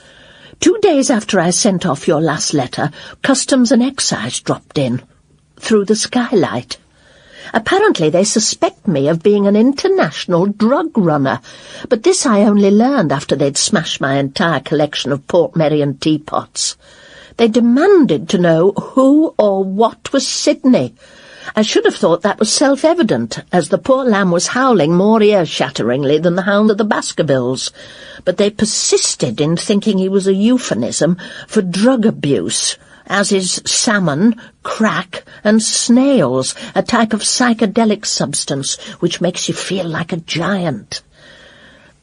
2 days after I sent off your last letter, Customs and Excise dropped in, through the skylight. Apparently they suspect me of being an international drug runner, but this I only learned after they'd smashed my entire collection of Port Merion teapots. They demanded to know who or what was Sydney. I should have thought that was self-evident, as the poor lamb was howling more ear-shatteringly than the hound of the Baskervilles, but they persisted in thinking he was a euphemism for drug abuse, as is salmon, crack, and snails, a type of psychedelic substance which makes you feel like a giant.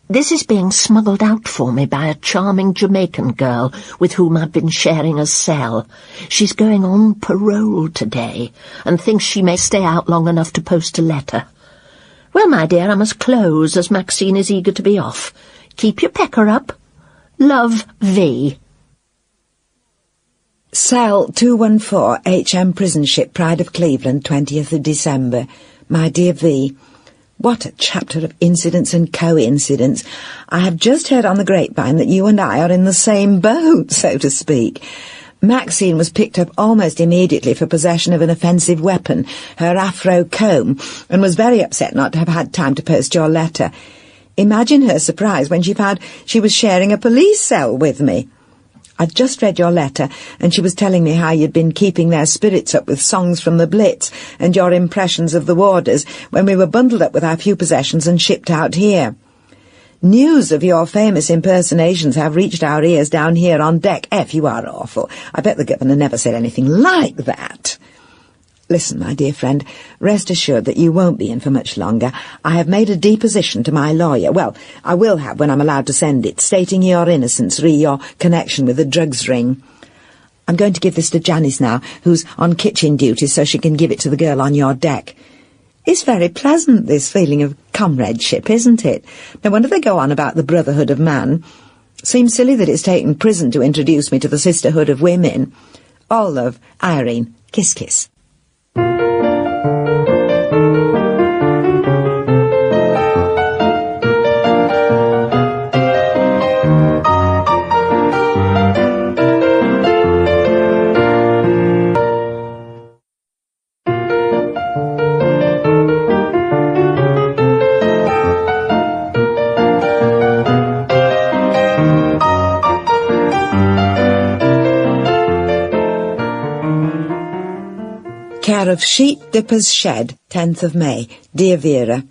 This is being smuggled out for me by a charming Jamaican girl with whom I've been sharing a cell. She's going on parole today, and thinks she may stay out long enough to post a letter. Well, my dear, I must close, as Maxine is eager to be off. Keep your pecker up. Love, V. Cell 214, H.M. Prison Ship, Pride of Cleveland, 20th of December. My dear V, what a chapter of incidents and coincidence. I have just heard on the grapevine that you and I are in the same boat, so to speak. Maxine was picked up almost immediately for possession of an offensive weapon, her afro comb, and was very upset not to have had time to post your letter. Imagine her surprise when she found she was sharing a police cell with me. I'd just read your letter, and she was telling me how you'd been keeping their spirits up with songs from the Blitz and your impressions of the warders when we were bundled up with our few possessions and shipped out here. News of your famous impersonations have reached our ears down here on deck. F, you are awful. I bet the governor never said anything like that. Listen, my dear friend, rest assured that you won't be in for much longer. I have made a deposition to my lawyer. Well, I will have when I'm allowed to send it, stating your innocence re your connection with the drugs ring. I'm going to give this to Janice now, who's on kitchen duty, so she can give it to the girl on your deck. It's very pleasant, this feeling of comradeship, isn't it? No wonder they go on about the brotherhood of man. Seems silly that it's taken prison to introduce me to the sisterhood of women. All love, Irene. Kiss, kiss. Care of Sheep Dipper's Shed, 10th of May. Dear Vera,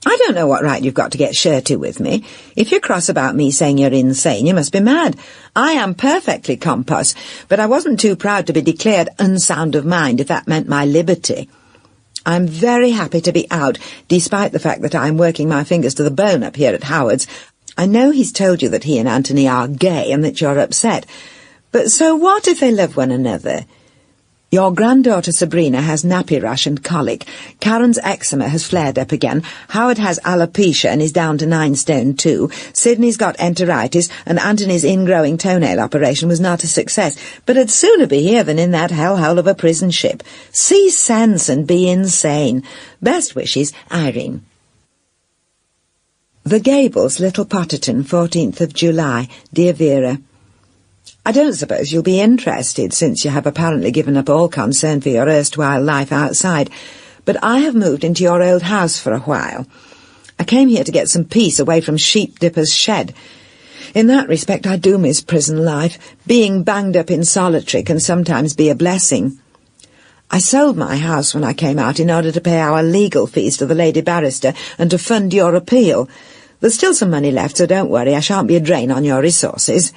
I don't know what right you've got to get shirty with me. If you're cross about me saying you're insane, you must be mad. I am perfectly compos, but I wasn't too proud to be declared unsound of mind if that meant my liberty. I'm very happy to be out, despite the fact that I'm working my fingers to the bone up here at Howard's. I know he's told you that he and Anthony are gay and that you're upset. But so what if they love one another? Your granddaughter Sabrina has nappy rash and colic. Karen's eczema has flared up again. Howard has alopecia and is down to 9 stone 2. Sydney's got enteritis, and Anthony's ingrowing toenail operation was not a success, but I'd sooner be here than in that hellhole of a prison ship. See sense and be insane. Best wishes, Irene. The Gables, Little Potterton, 14th of July. Dear Vera, I don't suppose you'll be interested, since you have apparently given up all concern for your erstwhile life outside, but I have moved into your old house for a while. I came here to get some peace away from Sheep Dipper's shed. In that respect, I do miss prison life. Being banged up in solitary can sometimes be a blessing. I sold my house when I came out in order to pay our legal fees to the lady barrister and to fund your appeal. There's still some money left, so don't worry, I shan't be a drain on your resources.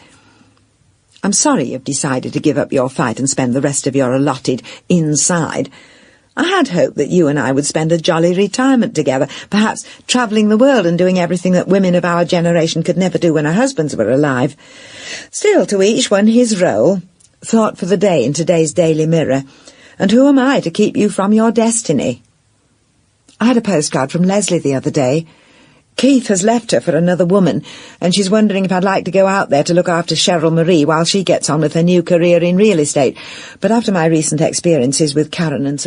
I'm sorry you've decided to give up your fight and spend the rest of your allotted inside. I had hoped that you and I would spend a jolly retirement together, perhaps travelling the world and doing everything that women of our generation could never do when our husbands were alive. Still, to each one his role. Thought for the day in today's Daily Mirror. And who am I to keep you from your destiny? I had a postcard from Leslie the other day. Keith has left her for another woman, and she's wondering if I'd like to go out there to look after Cheryl Marie while she gets on with her new career in real estate. But after my recent experiences with Karen and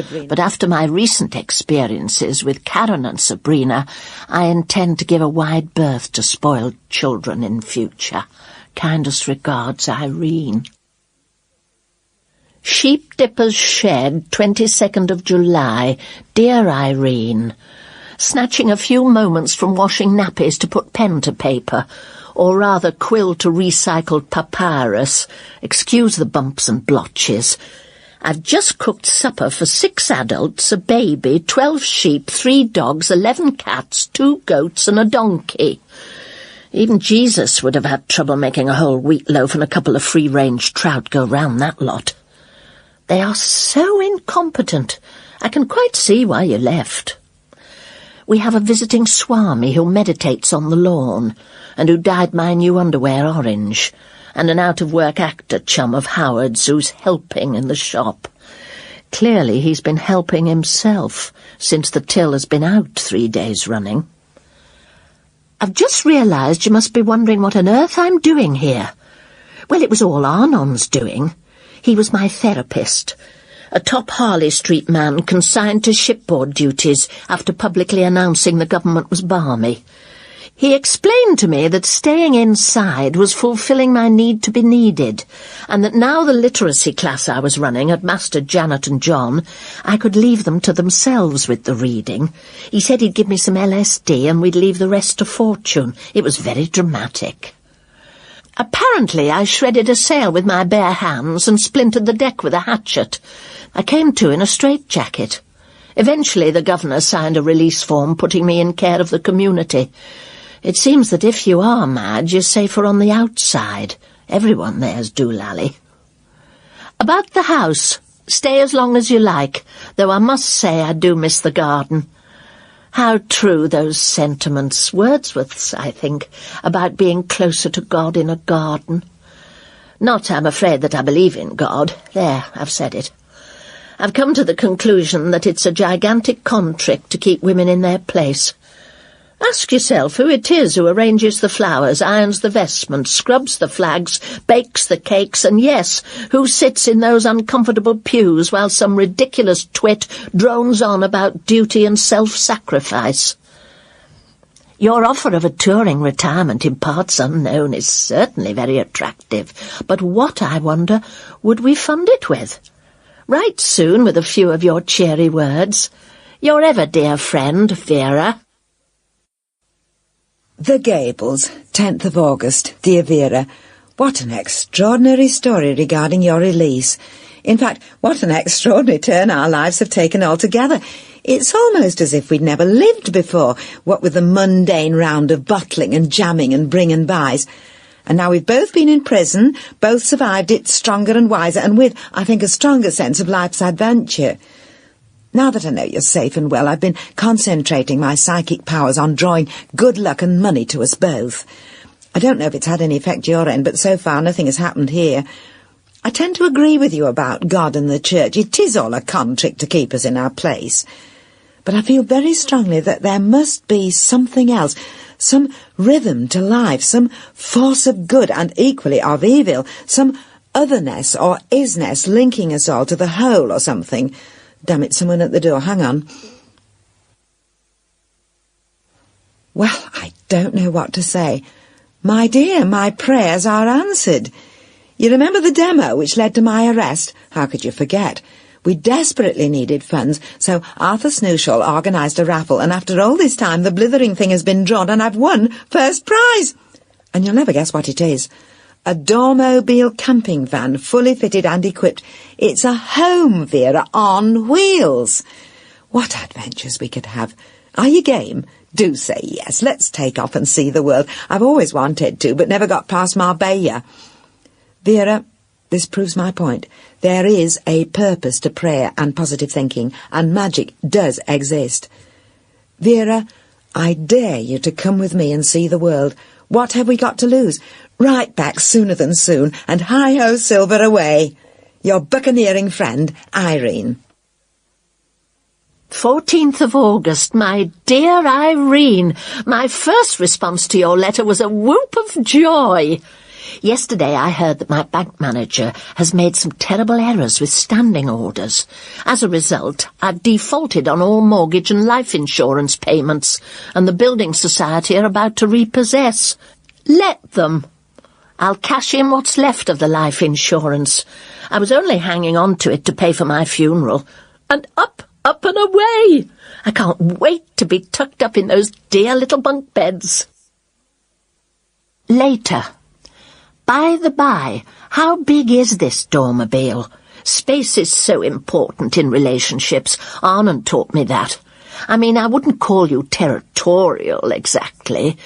Sabrina, I intend to give a wide berth to spoiled children in future. Kindest regards, Irene. Sheep Dipper's Shed, 22nd of July. Dear Irene, snatching a few moments from washing nappies to put pen to paper, or rather quill to recycled papyrus. Excuse the bumps and blotches. I've just cooked supper for 6 adults, a baby, 12 sheep, 3 dogs, 11 cats, 2 goats and a donkey. Even Jesus would have had trouble making a whole wheat loaf and a couple of free-range trout go round that lot. They are so incompetent. I can quite see why you left. We have a visiting Swami who meditates on the lawn, and who dyed my new underwear orange, and an out-of-work actor chum of Howard's who's helping in the shop. Clearly he's been helping himself, since the till has been out 3 days running. I've just realised you must be wondering what on earth I'm doing here. Well, it was all Arnon's doing. He was my therapist, a top Harley Street man consigned to shipboard duties after publicly announcing the government was balmy. He explained to me that staying inside was fulfilling my need to be needed, and that now the literacy class I was running had mastered Janet and John, I could leave them to themselves with the reading. He said he'd give me some LSD and we'd leave the rest to fortune. It was very dramatic. Apparently I shredded a sail with my bare hands and splintered the deck with a hatchet. I came to in a straitjacket. Eventually the governor signed a release form putting me in care of the community. It seems that if you are mad, you're safer on the outside. Everyone there's doolally. About the house, stay as long as you like, though I must say I do miss the garden. How true those sentiments, Wordsworth's, I think, about being closer to God in a garden. Not, I'm afraid, that I believe in God. There, I've said it. I've come to the conclusion that it's a gigantic con trick to keep women in their place. Ask yourself who it is who arranges the flowers, irons the vestments, scrubs the flags, bakes the cakes, and yes, who sits in those uncomfortable pews while some ridiculous twit drones on about duty and self-sacrifice. Your offer of a touring retirement in parts unknown is certainly very attractive, but what, I wonder, would we fund it with? Write soon with a few of your cheery words. Your ever dear friend, Vera. The Gables, 10th of August. Dear Vera, what an extraordinary story regarding your release. In fact, what an extraordinary turn our lives have taken altogether. It's almost as if we'd never lived before, what with the mundane round of bottling and jamming and bring-and-buys. And now we've both been in prison, both survived it stronger and wiser, and with, I think, a stronger sense of life's adventure. Now that I know you're safe and well, I've been concentrating my psychic powers on drawing good luck and money to us both. I don't know if it's had any effect your end, but so far nothing has happened here. I tend to agree with you about God and the church. It is all a con trick to keep us in our place. But I feel very strongly that there must be something else, some rhythm to life, some force of good and equally of evil, some otherness or isness linking us all to the whole or something. Damn it, someone at the door. Hang on. Well, I don't know what to say. My dear, my prayers are answered. You remember the demo which led to my arrest? How could you forget? We desperately needed funds, so Arthur Snooshall organised a raffle, and after all this time the blithering thing has been drawn, and I've won first prize. And you'll never guess what it is. A Dormobile camping van, fully fitted and equipped. It's a home, Vera, on wheels. What adventures we could have. Are you game? Do say yes. Let's take off and see the world. I've always wanted to, but never got past Marbella. Vera, this proves my point. There is a purpose to prayer and positive thinking, and magic does exist. Vera, I dare you to come with me and see the world. What have we got to lose? Right back sooner than soon, and hi-ho silver away. Your buccaneering friend, Irene. 14th of August, my dear Irene. My first response to your letter was a whoop of joy. Yesterday I heard that my bank manager has made some terrible errors with standing orders. As a result, I've defaulted on all mortgage and life insurance payments, and the building society are about to repossess. Let them. I'll cash in what's left of the life insurance. I was only hanging on to it to pay for my funeral. And up and away! I can't wait to be tucked up in those dear little bunk beds. Later. By the by, how big is this Dormobile? Space is so important in relationships. Arnon taught me that. I mean, I wouldn't call you territorial exactly,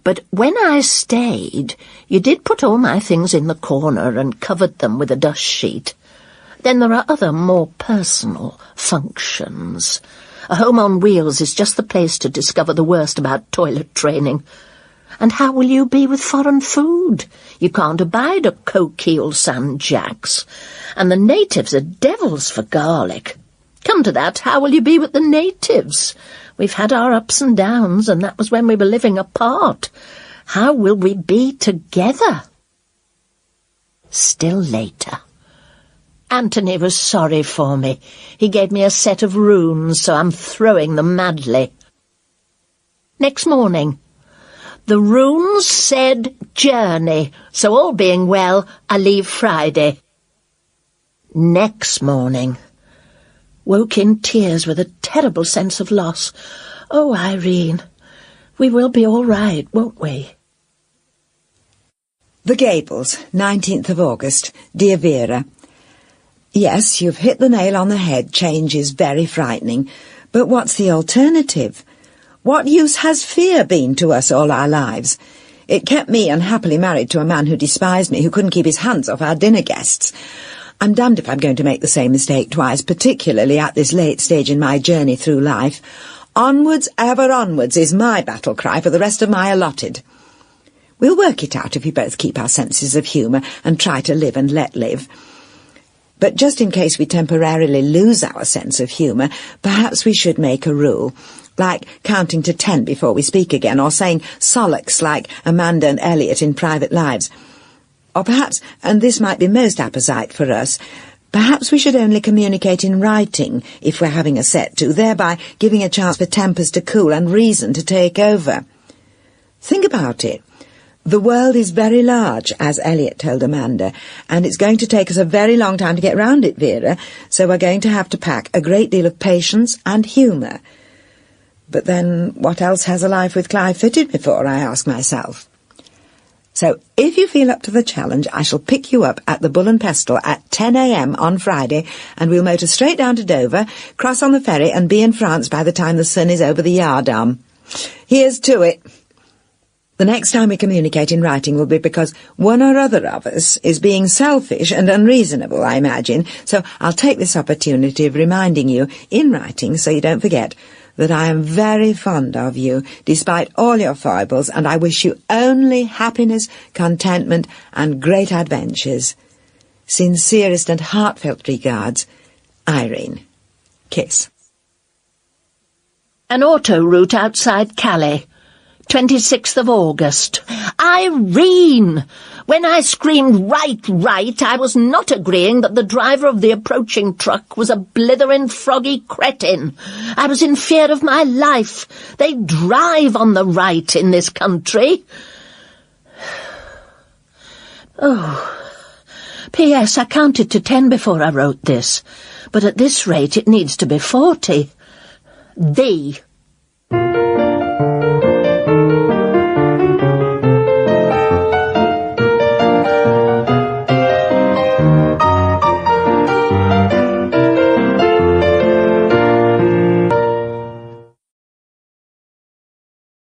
but when I stayed, you did put all my things in the corner and covered them with a dust sheet. Then there are other more personal functions. A home on wheels is just the place to discover the worst about toilet training. And how will you be with foreign food? You can't abide a Coquille San Jacques, and the natives are devils for garlic. Come to that, how will you be with the natives? We've had our ups and downs, and that was when we were living apart. How will we be together? Still later. Anthony was sorry for me. He gave me a set of runes, so I'm throwing them madly. Next morning. The runes said journey, so all being well, I leave Friday. Next morning. Woke in tears with a terrible sense of loss. Oh, Irene, we will be all right, won't we? The Gables, 19th of August. Dear Vera, yes, you've hit the nail on the head. Change is very frightening. But what's the alternative? What use has fear been to us all our lives? It kept me unhappily married to a man who despised me, who couldn't keep his hands off our dinner guests. I'm damned if I'm going to make the same mistake twice, particularly at this late stage in my journey through life. Onwards, ever onwards is my battle cry for the rest of my allotted. We'll work it out if we both keep our senses of humour and try to live and let live. But just in case we temporarily lose our sense of humour, perhaps we should make a rule, like counting to 10 before we speak again, or saying sollox like Amanda and Elliot in Private Lives. Or perhaps, and this might be most apposite for us, perhaps we should only communicate in writing if we're having a set to, thereby giving a chance for tempers to cool and reason to take over. Think about it. The world is very large, as Elliot told Amanda, and it's going to take us a very long time to get round it, Vera, so we're going to have to pack a great deal of patience and humour. But then, what else has a life with Clive fitted me for, I ask myself. So, if you feel up to the challenge, I shall pick you up at the Bull and Pestle at 10 a.m. on Friday, and we'll motor straight down to Dover, cross on the ferry, and be in France by the time the sun is over the Yardarm. Here's to it. The next time we communicate in writing will be because one or other of us is being selfish and unreasonable, I imagine, so I'll take this opportunity of reminding you, in writing, so you don't forget, that I am very fond of you, despite all your foibles, and I wish you only happiness, contentment, and great adventures. Sincerest and heartfelt regards, Irene. Kiss. An auto route outside Calais. 26th of August. Irene! When I screamed right, right, I was not agreeing that the driver of the approaching truck was a blithering froggy cretin. I was in fear of my life. They drive on the right in this country. Oh. P.S. I counted to 10 before I wrote this, but at this rate it needs to be 40. The.